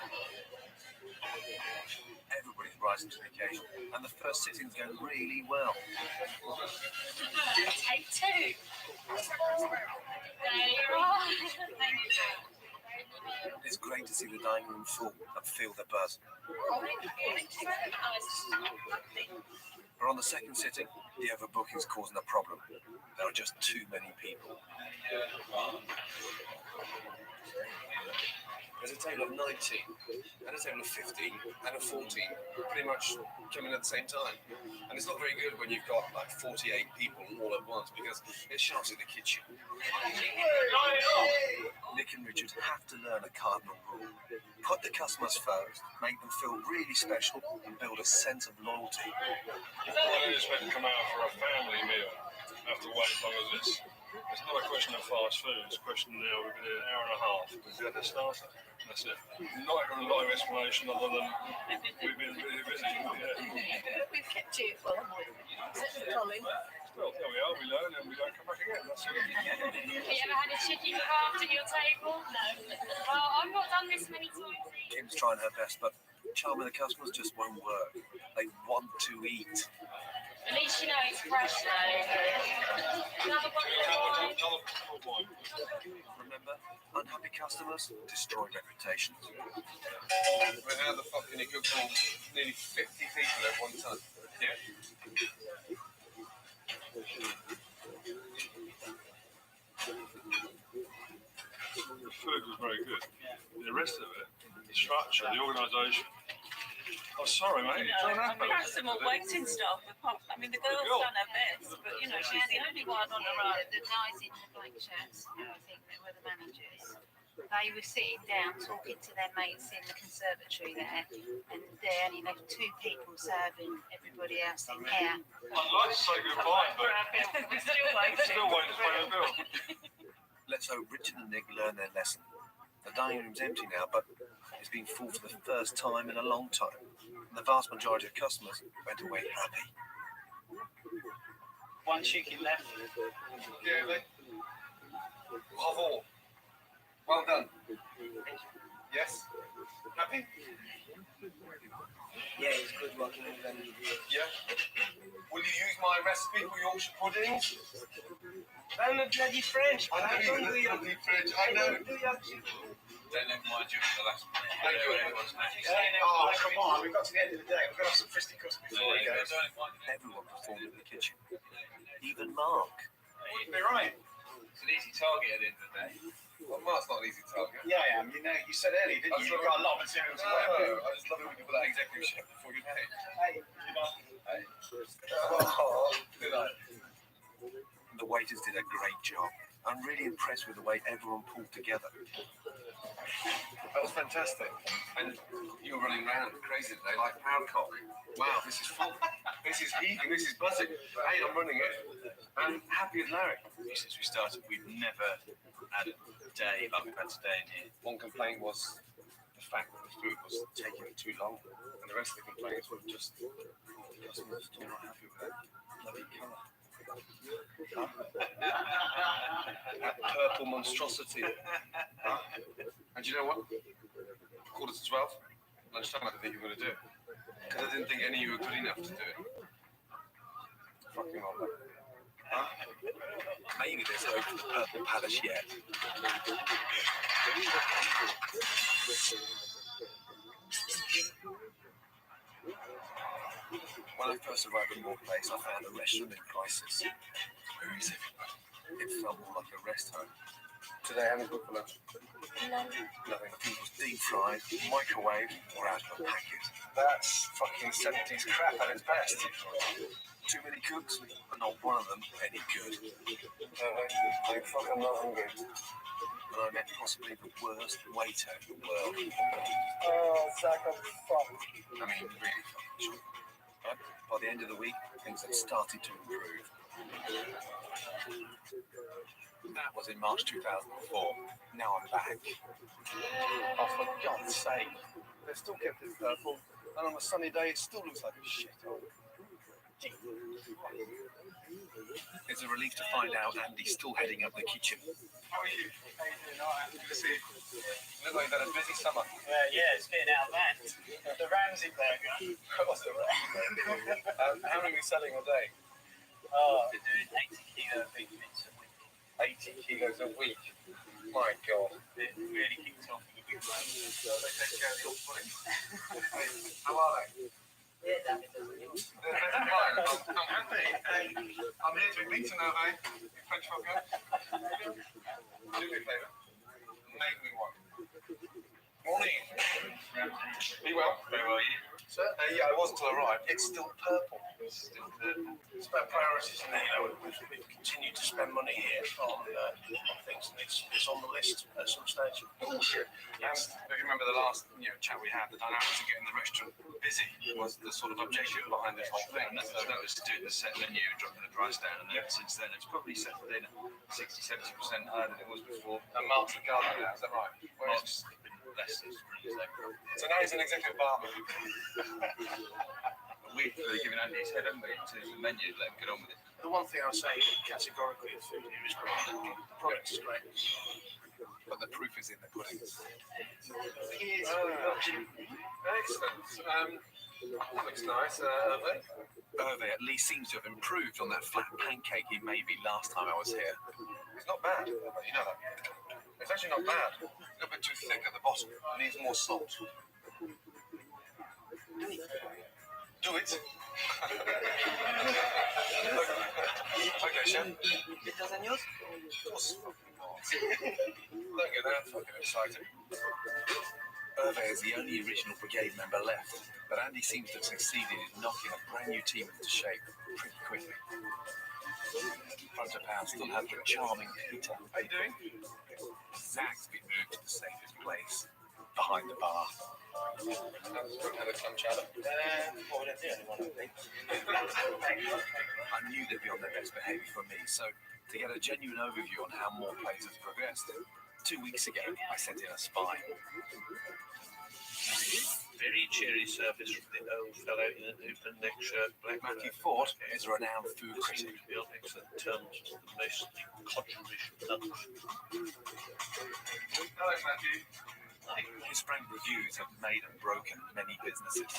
Everybody's rising to the occasion, and the first sitting's going really well. Take 2. There you are. Thank you. It's great to see the dining room full and feel the buzz. But on the second sitting, the overbooking's causing a problem. There are just too many people. There's a table of 19, and a table of 15, and a 14, pretty much coming at the same time. And it's not very good when you've got like 48 people all at once because it shouts in the kitchen. Nick and Richard have to learn a cardinal rule. Put the customers first, make them feel really special, and build a sense of loyalty. I didn't expect to come out for a family meal after waiting as long as this. It's not a question of fast food, it's a question now we've been here an hour and a half. We've had the starter. That's it. Not a lot of explanation other than we've been really busy. Yeah. We've kept cheerful, haven't we? Except for Colin. Well, there we are, we learn and we don't come back again. That's it. Have you ever had a chicken carved at your table? No. Well, I've not done this many times either. Kim's trying her best, but charming the customers just won't work. They want to eat. At least you know it's fresh though. Another bottle of wine. Remember, unhappy customers destroy reputations. But how the fuck can you cook for nearly 50 people at one time? Yeah. The food was very good. The rest of it, the structure, the organisation. Oh, sorry, mate. No, we had some more waiting staff. I mean, the girl's done her best, but you know, she's the only one on her own. The guys in the black shirts, who I think that were the managers, they were sitting down talking to their mates in the conservatory there, and there only left 2 people serving everybody else in here. I'd like to say goodbye, but We're still waiting. still waiting to pay the bill. Let's hope Richard and Nick learn their lesson. The dining room's empty now, but it's been full for the first time in a long time. And the vast majority of customers went away happy. One chicken left. Yeah, mate. Bravo. Well done. Yes? Happy? Yeah, it's good working with them. Yeah? Will you use my recipe for Yorkshire puddings? I'm a bloody French. I know you're bloody French. I know. Don't let my juice the last minute. Thank you. Oh, come on, we've got to the end of the day. We've got to have some fisticuffs before we go. Everyone performed in the kitchen. Even Mark. You'd be right. It's an easy target at the end of the day. Well, Mark's not an easy target. Yeah, I am. You know, you said earlier, didn't you? You've got a lot of material to work with. No, I just love it when you put that executive chef before your name. Hey, you know. Hey. Oh, did I? The waiters did a great job. I'm really impressed with the way everyone pulled together. That was fantastic. And you were running around crazy today like Powercock. Wow, this is full. This is heaving, this is buzzing. Hey, I'm running it. I'm happy as Larry. Since we started, we've never had a day like we've had today in here. One complaint was the fact that the food was taking too long. And the rest of the complaints were just the customers still not happy with that bloody colour. That purple monstrosity. Huh? And you know what? 11:45, lunchtime, I didn't think you were going to do it. Because I didn't think any of you were good enough to do it. Fucking on that. Huh? Maybe there's hope for the Purple Palace yet. When I first arrived at Moore Place, I found a restaurant in crisis. Where is everybody? It felt more like a rest home. Today, I haven't cooked for lunch. Nothing. Food was deep fried, microwaved, or out of a packet. That's fucking 70s crap at its best. Too many cooks, but not one of them any good. I'm fucking not hungry. And I met possibly the worst waiter in the world. Oh, sack of fuck. I mean, really fucking short. But by the end of the week, things had started to improve. That was in March 2004. Now I'm back. Oh, for God's sake. They still kept it purple, and on a sunny day, it still looks like a shithole. It's a relief to find out Andy's still heading up the kitchen. How are you? How you doing? All right. Good to see you. Look like you've had a busy summer. Yeah, it's getting out of hand. The Ramsey burger. How many are we selling a day? Oh, we're doing 80 kilo big bits a week. 80 kilos a week. My God. It really kicked off in a big way. So they take care of your place. How are they? Yeah, David doesn't know. They're fine. I'm happy. Hey, I'm here to meet now, eh? You French fucker. Do me a favour. Make me one. Morning. Be well. Very well, you? Sir, a Yeah, it wasn't until I arrived. It's still purple. It's still purple. It's about priorities, and we've continued to spend money here on things, and it's on the list at some stage. Bullshit. Yes. If you remember the last chat we had, the dynamics of getting the restaurant busy was the sort of objective behind this whole thing. And that was doing the set menu, dropping the price down, and ever since then it's probably settled in 60-70% higher than it was before. And Mark's the gardener now, is that right? Mark's been less than So now he's an executive barman. We've given Andy his head, haven't we, to the menu, let him get on with it. The one thing I'll say categorically, the food here is great. The product is great. But the proof is in the pudding. Excellent. Looks nice. Hervé at least seems to have improved on that flat pancake he made me last time I was here. It's not bad, you know that. It's actually not bad. A little bit too thick at the bottom. It needs more salt. Do it. Okay, chef. Doesn't use? Don't get that fucking excited. Hervé is the only original brigade member left, but Andy seems to have succeeded in knocking a brand new team into shape pretty quickly. Front of house still has the charming Peter. How you doing? Zach's been moved to the safest place, behind the bar. Had a clam chowder. What would I do? Anyone, I think. I knew they'd be on their best behaviour for me, so to get a genuine overview on how more plays has progressed, 2 weeks ago I sent in a spy. Very cheery service from the old fellow in an open neck shirt, black Matthew Ford is a renowned food critic. real excellent terms, the most controversial lunch. Hello, Matthew. His frank reviews have made and broken many businesses.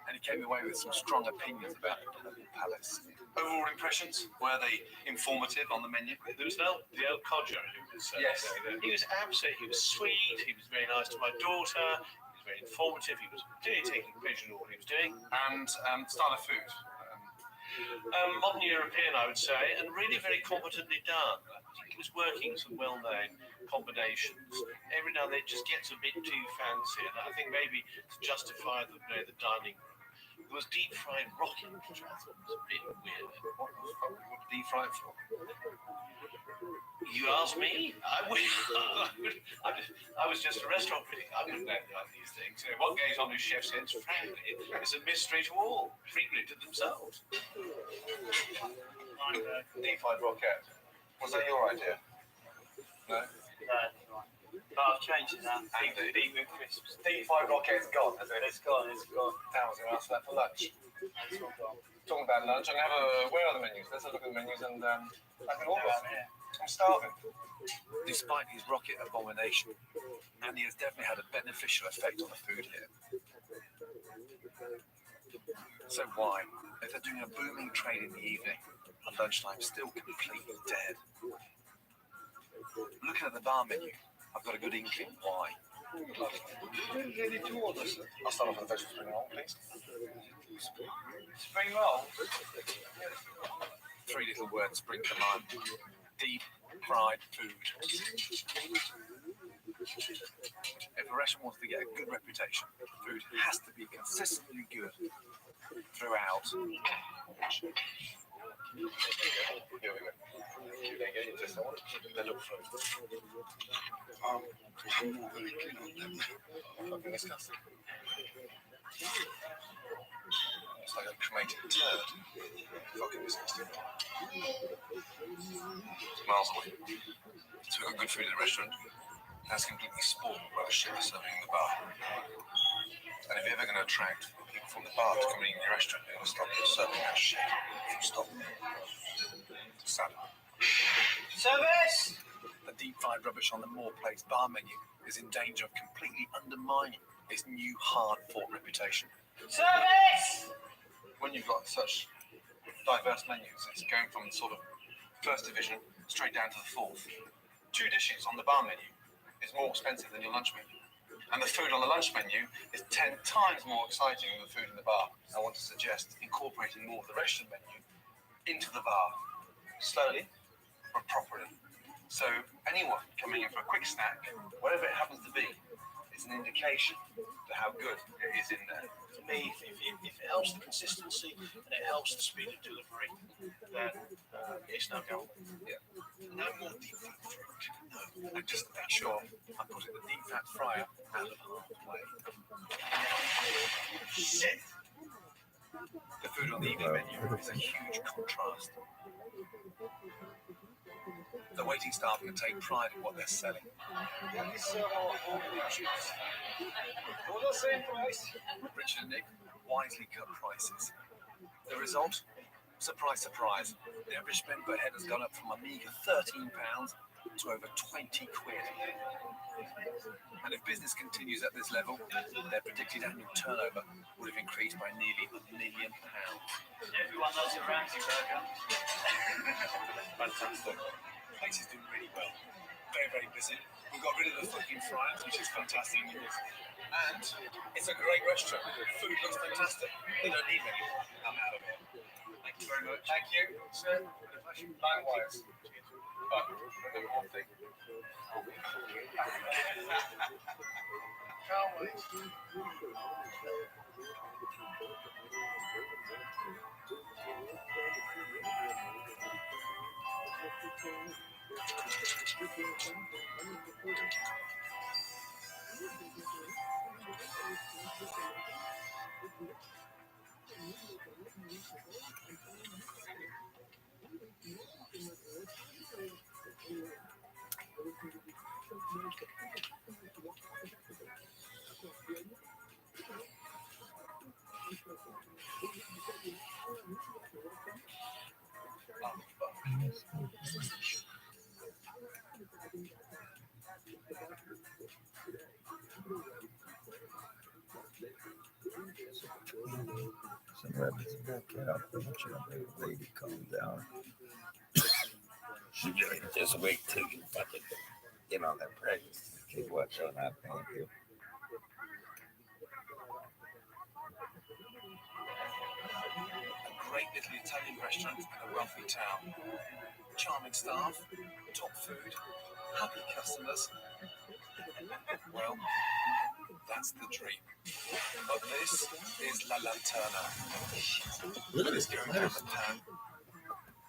And he came away with some strong opinions about the Purple Palace. Overall impressions? Were they informative on the menu? There was the old codger who was Yes. he was sweet, he was very nice to my daughter, he was very informative, he was really taking pleasure in what he was doing. And style of food? Modern European, I would say, and really very competently done. I think it was working some well-known combinations. Every now and then it just gets a bit too fancy, and I think maybe to justify the dining room. There was deep-fried rocket, which I thought was a bit weird. What the fuck would deep fry it for? You asked me? I was just a restaurant critic. I wouldn't know about these things. You know, what goes on in chef's heads, frankly, is a mystery to all, frequently to themselves. Deep fried rocket. Was that your idea? No? But I've changed it now. Beef with crisps. Deep fried rocket's gone, has it? It's gone, it's gone. I was going to ask that for lunch. It's all gone. Talking about lunch, I'm going to have where are the menus? Let's have a look at the menus and I can order. I'm starving. Despite his rocket abomination, Andy has definitely had a beneficial effect on the food here. So why, if they're doing a booming trade in the evening, at lunchtime still completely dead? Looking at the bar menu, I've got a good inkling why. Ready to order, sir? I'll start off with a vegetable spring roll, please. Spring roll. 3 little words spring to mind. Deep fried food. If a restaurant wants to get a good reputation, food has to be consistently good throughout. Here we go. They get it, just I want it. They look first. Fucking disgusting. It's like a cremated turd. Fucking disgusting. Miles away. So we've got good food in the restaurant. That's completely spoiled by the shit they're serving in the bar. And if you're ever going to attract people from the bar to come and eat in your restaurant, you're going to stop serving that shit. Stop. Sad. Service! The deep fried rubbish on the More Place bar menu is in danger of completely undermining its new hard-fought reputation. Service! When you've got such diverse menus, it's going from sort of first division straight down to the fourth. 2 dishes on the bar menu is more expensive than your lunch menu. And the food on the lunch menu is 10 times more exciting than the food in the bar. I want to suggest incorporating more of the restaurant menu into the bar. Slowly, but properly. So anyone coming in for a quick snack, whatever it happens to be, is an indication of how good it is in there. For me, if it helps the consistency and it helps the speed of delivery, then it's no go. Yeah. No more deep fat fruit. No. And just to make sure, I'm putting the deep fat fryer out of harm's way. Shit! The food on the evening menu is a huge contrast. The waiting staff can take pride in what they're selling. All the same price. Richard and Nick wisely cut prices. The result? Surprise, surprise. The average spend per head has gone up from a meagre £13 to over 20 quid. And if business continues at this level, their predicted annual turnover would have increased by nearly £1 million. Everyone loves a Ramsay burger. Fantastic. The place is doing really well. Very, very busy. We got rid of the fucking fryer, which is fantastic news. And it's a great restaurant. Food looks fantastic. They don't need any more. I'm out of here. Thank you very much. Thank you, sir. Likewise. But remember one thing. Can't wait. Some rabbits back out. I'm watching a lady calm down. She really just wait till you fucking get on that practice. Keep watching that. Thank you. A great little Italian restaurant in a wealthy town. Charming staff, top food, happy customers. Well, that's the dream. But this is La Lanterna. It's going down the pan.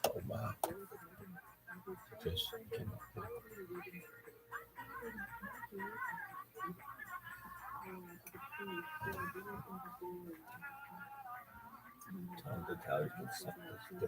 Oh wow. Just time to tell you something to do.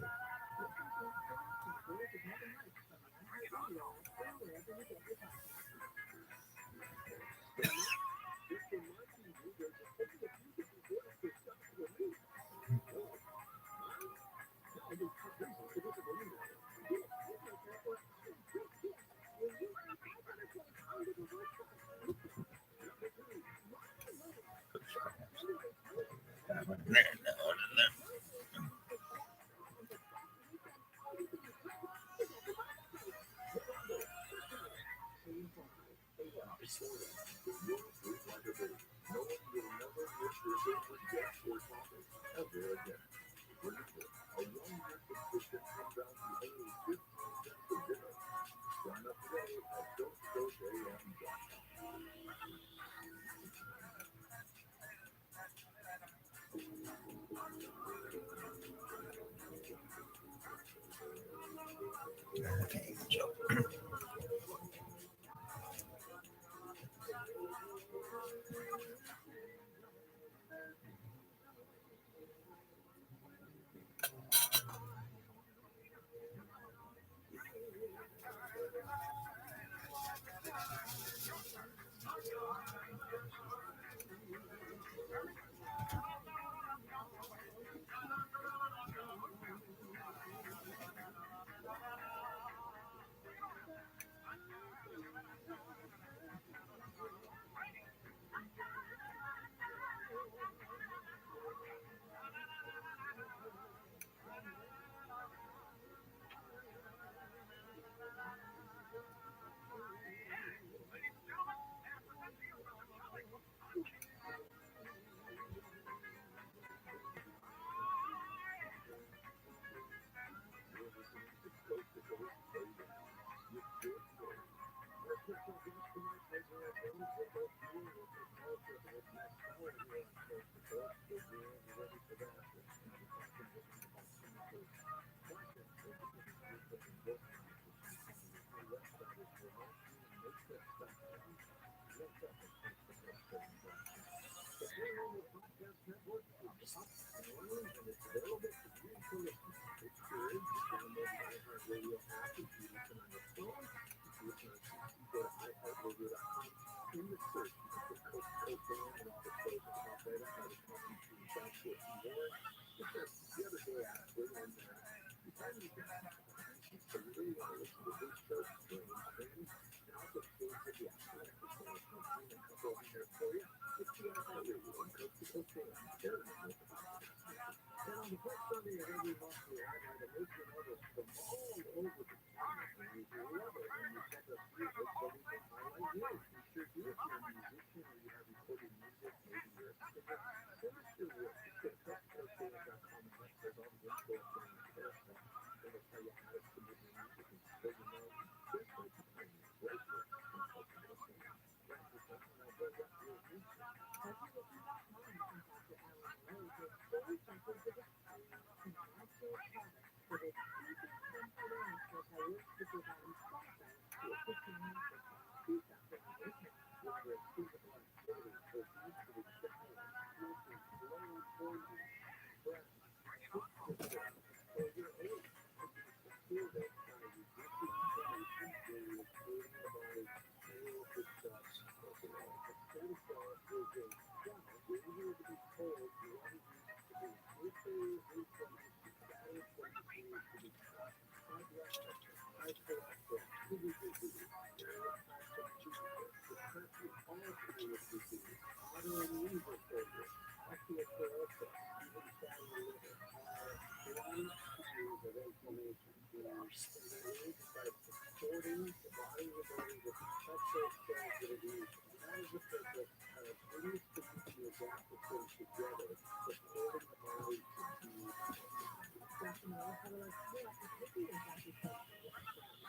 and it's available for you to listen. It's free. Download the iHeartRadio app if you listen on your phone. If you listen on PC, go to iHeartRadio.com. In the search, you can put Coast to Coast on, and it just shows up right up by the coffee machine. That's what you want. Because the other day, actually, when you finally got so you really want to listen to this show, strange things, and also things that the athletic is going to come in and cover over here for you. It's the iHeartRadio on Coast to Coast on. They're in the middle of the and on the first Sunday of every month, we highlight a major artist from all over the planet, and we love it when you send us music so we can highlight you. We sure do. If you're a musician or you have recorded music, maybe you're a singer, send us your work. Just go to coasttocoastdaily.com and look. There's all the info up there in the search bar. It'll tell you how to submit your music and so you know just like you can. Great work from Coast to Coast Daily. Right this time, and I'll build up your music. Have you listened to Tom and Dr. Alan Ray with very simple predictions and natural products for the simple components that I use to provide sunshine to a cooking method. Please stop and listen. With your suitable activities for easily shower, smoking, slow poison, stress, food disorder, or your age. Secure that by reducing inflammation during the clearing the body. All the stuff. A cortisol is a strong, easier to be told you want to use to be nuclear inflammation status when it needs to be stopped. High blood pressure, high cholesterol, kidney disease, various types of Jesus, depression, Alzheimer's disease, autoimmune disorder, osteoporosis, even fatty liver, are one series of inflammation. And they're linked by supporting the body's ability to protect those cells that it needs. And that is the purpose of any specific adaptogens together, supporting the body to be healthy. Dr. Miller, how do I feel after taking this antifungal?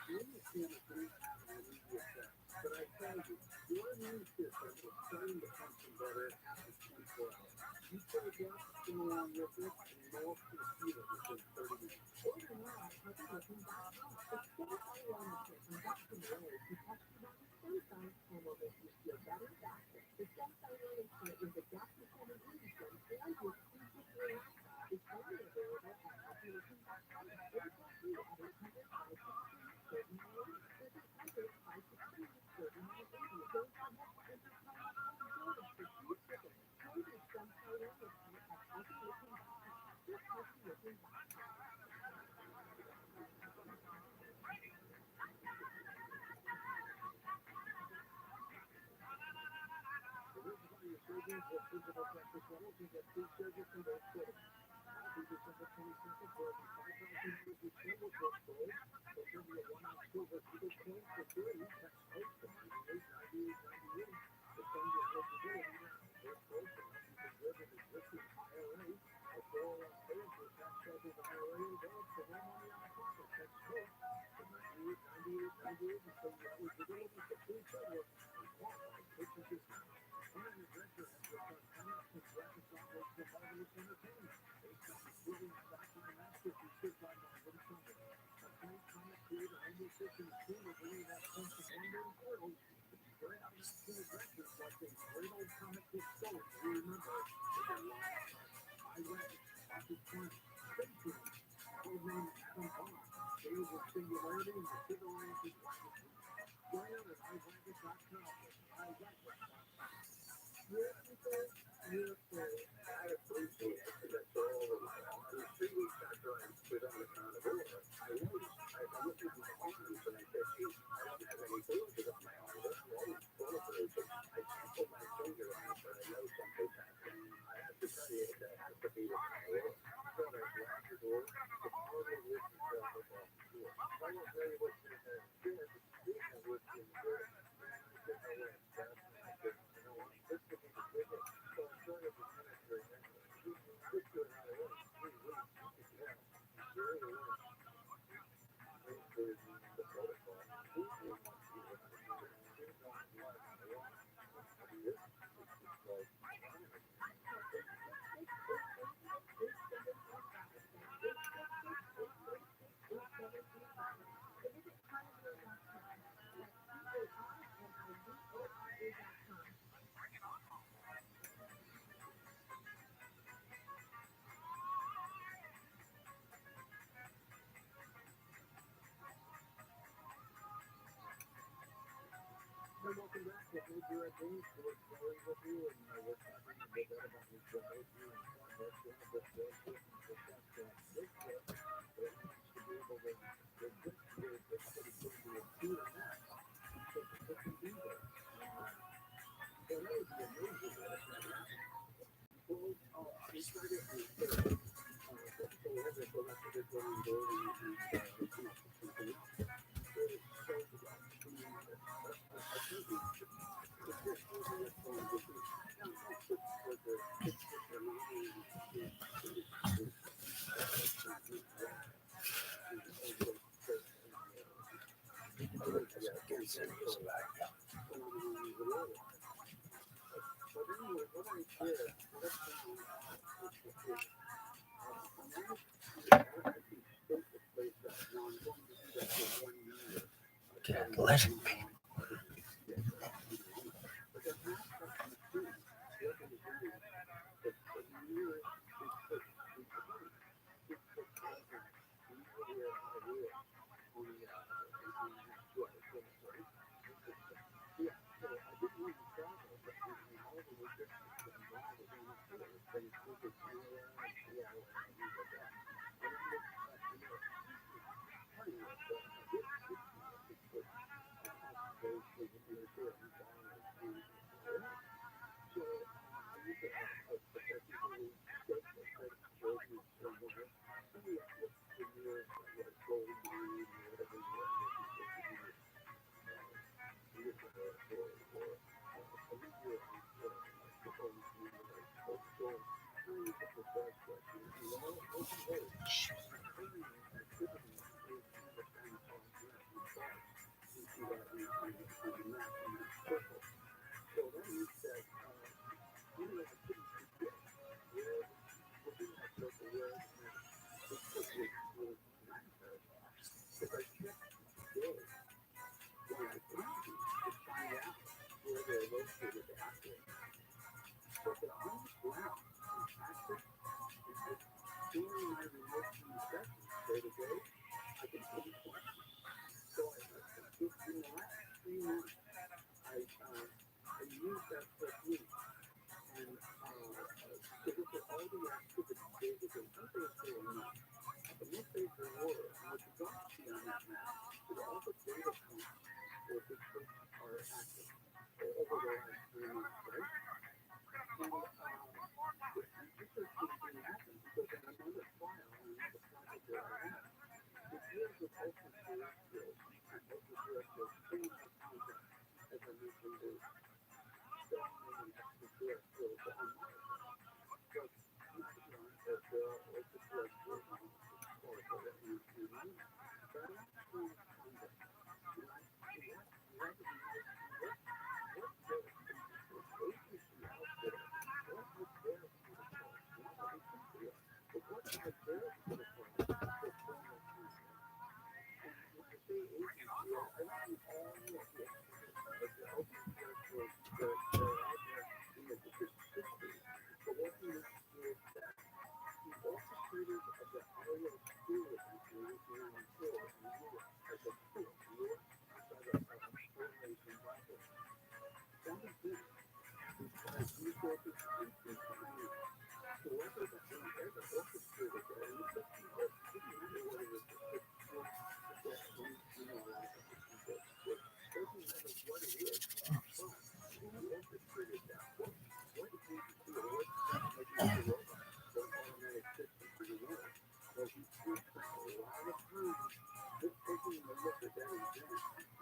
Doing the chemically and immediate effect. But I tell you, your immune system is starting to function better after 24 hours. You put a drop along with it, and most will feel it within 30 minutes. Order now at healthyliving.com. Discover our wellness tip from Dr. Miller who talks about the stem cells and will make you feel better faster. The stem cell wellness kit is a doctor-said ingredient and your exclusive relaxer. It's only available at healthyliving.com. Or toll free at 800-563-3980. That's 800-563-3980. Don't forget to enter promo code GEORGE for free shipping. Join the stem cell wellness kit at healthyliving.com. Just healthyliving.com. Diversify your savings with physical practice levels and get free service in both cities. Through December 22nd, for every 5,000 dollars you spend with Coach Gold, they'll send you a one-ounce silver Eagle coin for free. Text Coach to 989898 to fund your eligibility now. Coach Gold can help you preserve an existing IRA or 401k if your tax sheltered IRA develops for more money out of pocket. Text Coach to 989898 and fund your eligibility for free service and qualified coaching discounts. Honor your adventure has just done comments and graphics artwork for marvelous entertainment. Based on the brilliant fashion and masterpieces by Marvin Summer. A great comic creator and musician team will bring you that sense of wonder and thrill. Enjoy out action adventures like this great old comic book story you remember with a lot of iRabbi, Pocket Point, Space Ranger, Codename Adam Bond, Days of Singularity, and the Kid-Oriented Rocket League. Join us at iRabbi.com with iRabbi.com. Your people, your food. I appreciate it because that's all of my arms. 3 weeks after I put on the carnivore, I noticed, I looked at my arms and I said, hey, I don't have any bruises on my arms. I'm always full of bruises. I can't put my finger on it, but I know something's happening. I have to tell you, that has to be the carnivore. So there's Labrador, the Carver Woods and Carver Baltimore. I was very much in the good, speaking of which is good, man, I couldn't know where it's best, and I couldn't, you know what, this could be the biggest. So instead of the Can't let it be.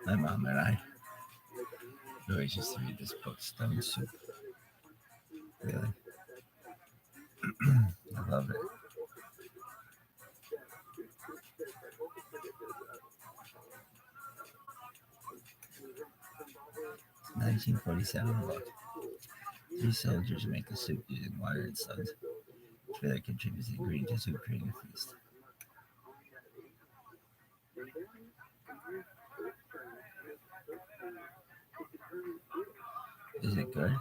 My mom and I always used to read this book, Stone Soup. Really. I love it. 1947 book. 3 soldiers make a soup using water and salt. Further contributes the ingredient to soup, creating a feast. Is it good?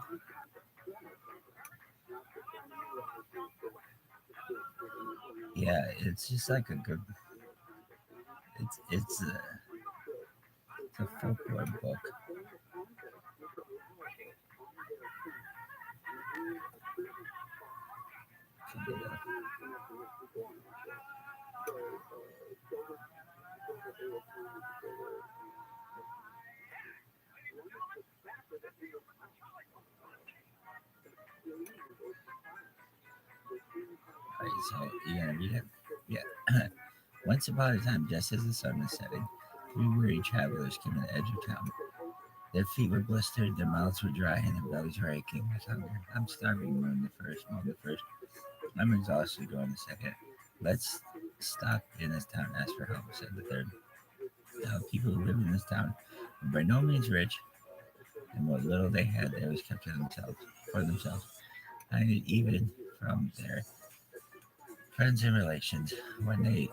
Yeah, it's just like a good. It's a foodporn book. Alright, so you gonna read it? Yeah. Once upon a time, just as the sun was setting, three weary travelers came to the edge of town. Their feet were blistered, their mouths were dry, and their bellies were aching with hunger. I'm starving, moaned the first. I'm exhausted, groaned the second. Let's stop in this town and ask for help, said the third. Now, people who lived in this town were by no means rich, and what little they had, they always kept to themselves, for themselves, hiding it even from their friends and relations. When they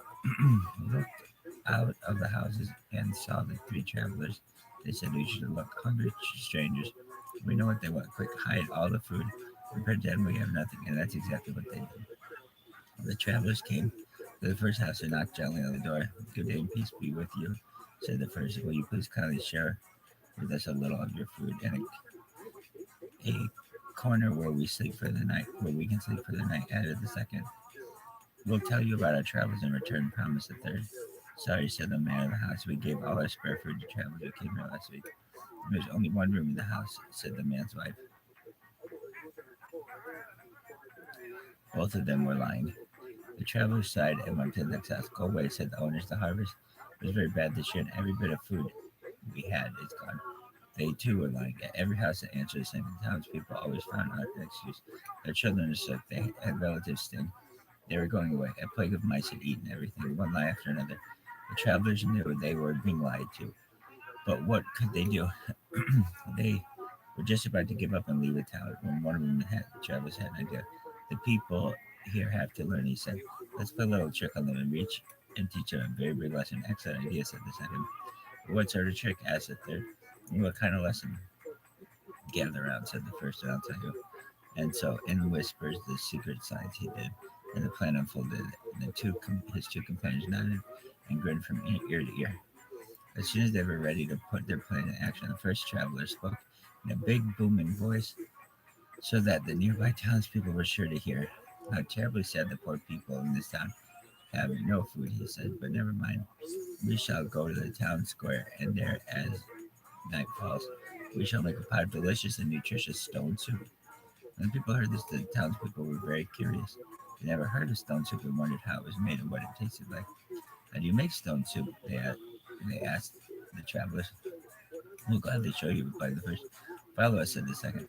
looked out of the houses and saw the three travelers, they said we should look hungry strangers. We know what they want. Quick, hide all the food and pretend we have nothing. And that's exactly what they did. The travelers came to the first house and knocked gently on the door. Good day and peace be with you, said the first. Will you please kindly share with us a little of your food and a corner where we sleep for the night, where we can sleep for the night, added the second. We'll tell you about our travels in return, promised the third. Sorry, said the man of the house. We gave all our spare food to travelers who came here last week. There's only one room in the house, said the man's wife. Both of them were lying. The travelers sighed and went to the next house. Go away, said the owners. The harvest was very bad this year, and every bit of food we had is gone. They too were lying. At every house that answered the same thing, townspeople always found an excuse. Their children were sick. They had relatives staying. They were going away. A plague of mice had eaten everything, one lie after another. The travelers knew they were being lied to. But what could they do? They were just about to give up and leave the town when one of them the travelers had an idea. The people here have to learn, he said. Let's play a little trick on them and reach and teach them a very big lesson. Excellent idea, said the second. What sort of trick? Asked the third. What kind of lesson? Gather around, said the first, and I'll tell you. And so, in whispers, the secret signs he did, and the plan unfolded. And his two companions nodded and grinned from ear to ear. As soon as they were ready to put their plan in action, the first traveler spoke in a big, booming voice so that the nearby townspeople were sure to hear. How terribly sad the poor people in this town have no food, he said, but never mind. We shall go to the town square, and there, as night falls, we shall make a pot of delicious and nutritious stone soup. When people heard this, the townspeople were very curious. They never heard of stone soup and wondered how it was made and what it tasted like. How do you make stone soup? They asked the travelers. We'll gladly show you, replied the first. Follow us, said the second.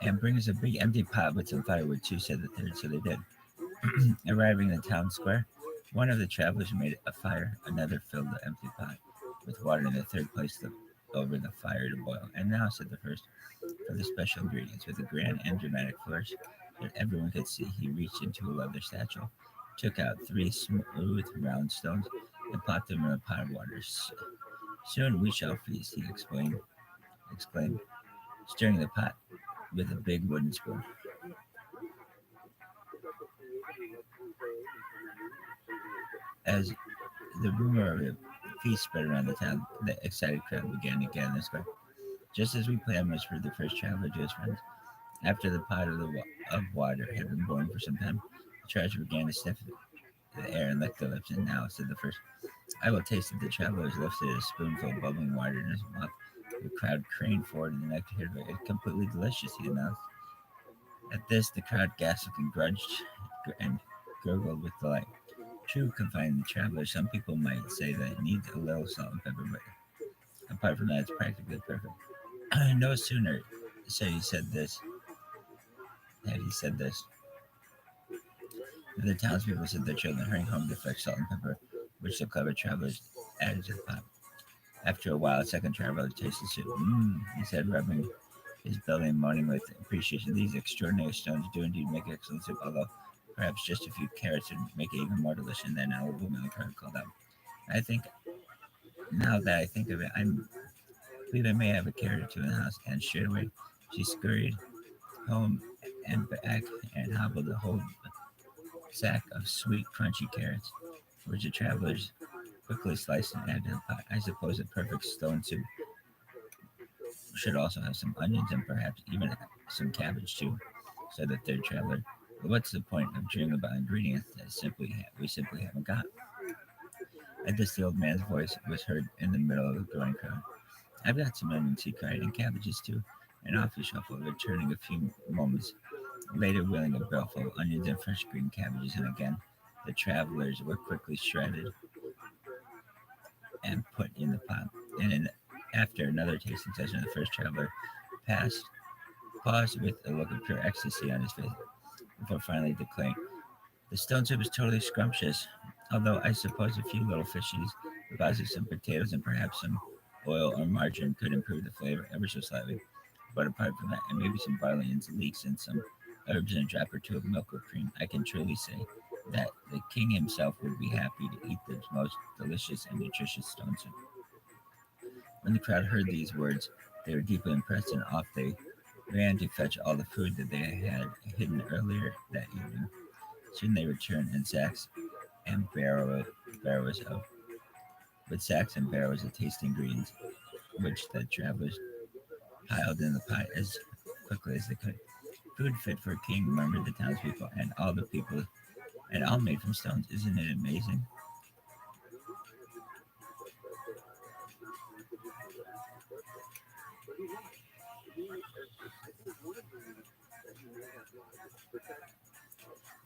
And bring us a big empty pot with some firewood too, said the third. So they did. Arriving in the town square, one of the travelers made a fire, another filled the empty pot with water, and the third placed it over the fire to boil. And now, said the first, for the special ingredients, with a grand and dramatic flourish that everyone could see, he reached into a leather satchel, took out 3 smooth round stones, and popped them in a pot of water. Soon we shall feast, he exclaimed, stirring the pot with a big wooden spoon. As the rumor of a feast spread around the town, the excited crowd began to gather in the square. Just as we planned, whispered the first traveler to his friends. After the pot of water had been boiling for some time, the traveler began to sniff the air and lick their lips. And now, said the first, I will taste it. The travelers lifted a spoonful of bubbling water in his mouth. The crowd craned forward and the nectar hit it. It's completely delicious, he announced. At this, the crowd gasped and gurgled with delight. True, confided the traveler, some people might say that it needs a little salt and pepper, but apart from that, it's practically perfect. No sooner he said this, the townspeople sent their children hurrying home to fetch salt and pepper, which the clever travelers added to the pot. After a while, a second traveler tasted soup. He said, rubbing his belly and moaning with appreciation. These extraordinary stones do indeed make excellent soup, although perhaps just a few carrots would make it even more delicious. And then an old woman in the crowd called out, now that I think of it, I believe I may have a carrot or two in the house. And straight away, she scurried home and back and hobbled a whole sack of sweet, crunchy carrots, which the travelers quickly sliced and added to the pot. I suppose a perfect stone soup should also have some onions and perhaps even some cabbage too, said the third traveler. What's the point of dreaming about ingredients that we simply haven't got? At this, the old man's voice was heard in the middle of the growing crowd. I've got some onions, he cried, and cabbages too. And off he shuffled, returning a few moments later, wheeling a barrel full of onions and fresh green cabbages. And again, the travelers were quickly shredded and put in the pot. After another tasting session, the first traveler paused with a look of pure ecstasy on his face before finally declaring, "The stone soup is totally scrumptious, although I suppose a few little fishies, deposit some potatoes, and perhaps some oil or margarine could improve the flavor ever so slightly. But apart from that, and maybe some barley and leeks and some herbs and a drop or two of milk or cream, I can truly say that the king himself would be happy to eat the most delicious and nutritious stone soup." When the crowd heard these words, they were deeply impressed, and off they ran to fetch all the food that they had hidden earlier that evening. Soon they returned in sacks and barrows of tasty ingredients, which the travelers piled in the pot as quickly as they could. Food fit for a king, murmured the townspeople, and all made from stones. Isn't it amazing?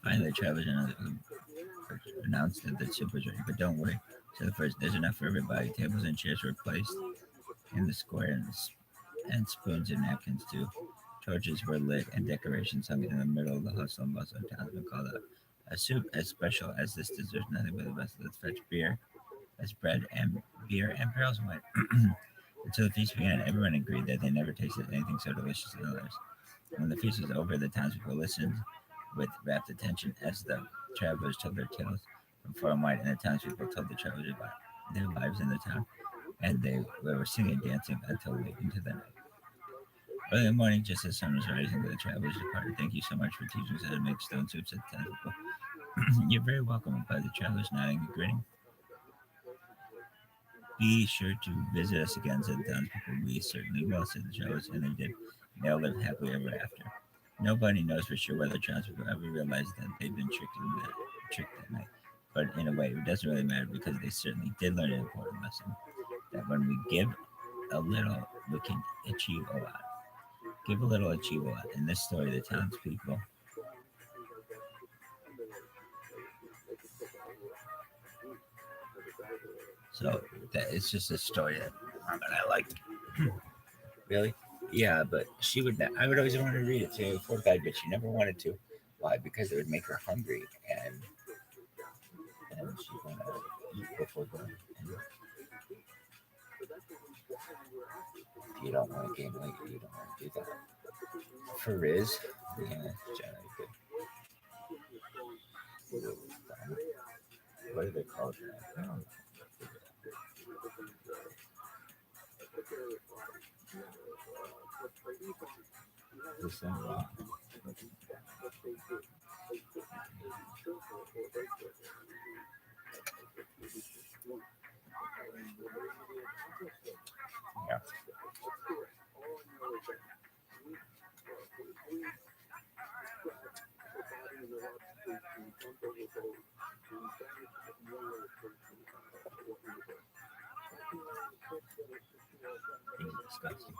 Finally, the travelers announced that the soup was ready. But don't worry, said the first, there's enough for everybody. Tables and chairs were placed in the square, and spoons and napkins too. Torches were lit and decorations hung in the middle of the hustle and bustle. Townsmen called out, "A soup as special as this deserves nothing but the best. Let's fetch beer and barrels of wine." Until the feast began, everyone agreed that they never tasted anything so delicious in their lives. When the feast was over, the townspeople listened with rapt attention as the travelers told their tales from far and wide, and the townspeople told the travelers about their lives in the town, and they were singing and dancing until late into the night. Early in the morning, just as sun was rising, the travelers departed. "Thank you so much for teaching us how to make stone soup," said the townspeople. "You're very welcome," replied the travelers, nodding and grinning. "Be sure to visit us again," said the townspeople. "We certainly will," said the travelers, and they did. They all lived happily ever after. Nobody knows for sure whether townspeople ever realized that they'd been tricked that night. But in a way, it doesn't really matter, because they certainly did learn an important lesson: that when we give a little, we can achieve a lot. Give a little, achieve a lot. In this story, the townspeople So that it's just a story that I liked. Really? Yeah, but she would. I would always want to read it to her before bed, but she never wanted to. Why? Because it would make her hungry, and she wanted to eat before bed. And if you don't want to gain weight, you don't want to do that. For Riz, yeah, generally good. What do they call it? I don't know. This thing, yeah. It's disgusting.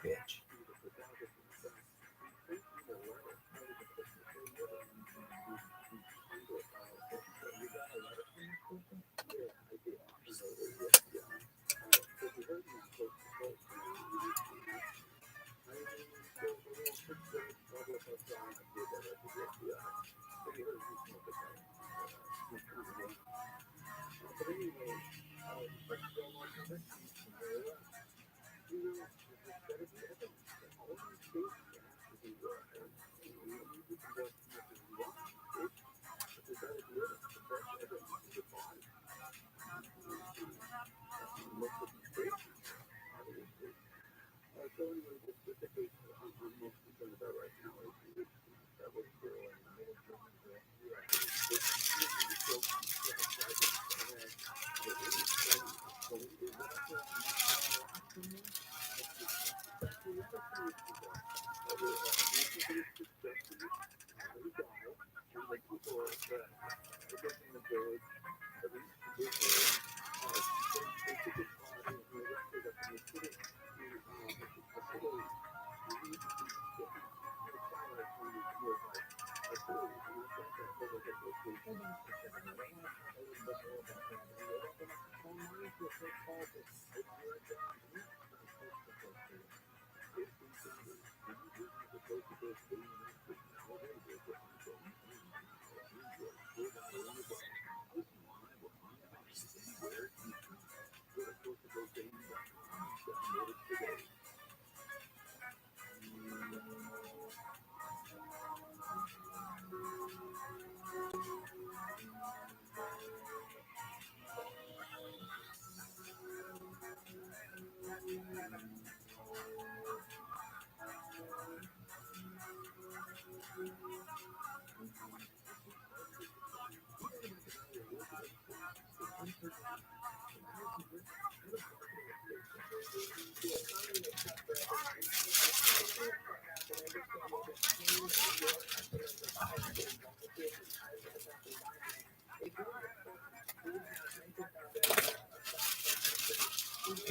Bitch. You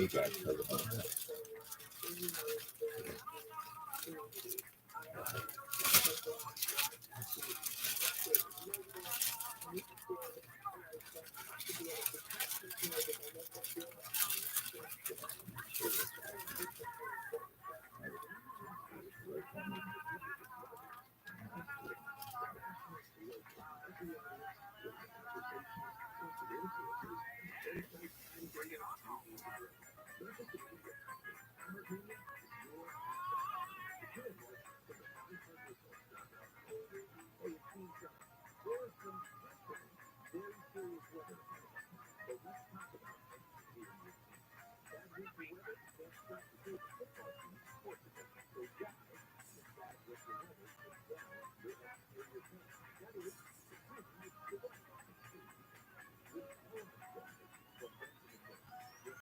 guys heard about that.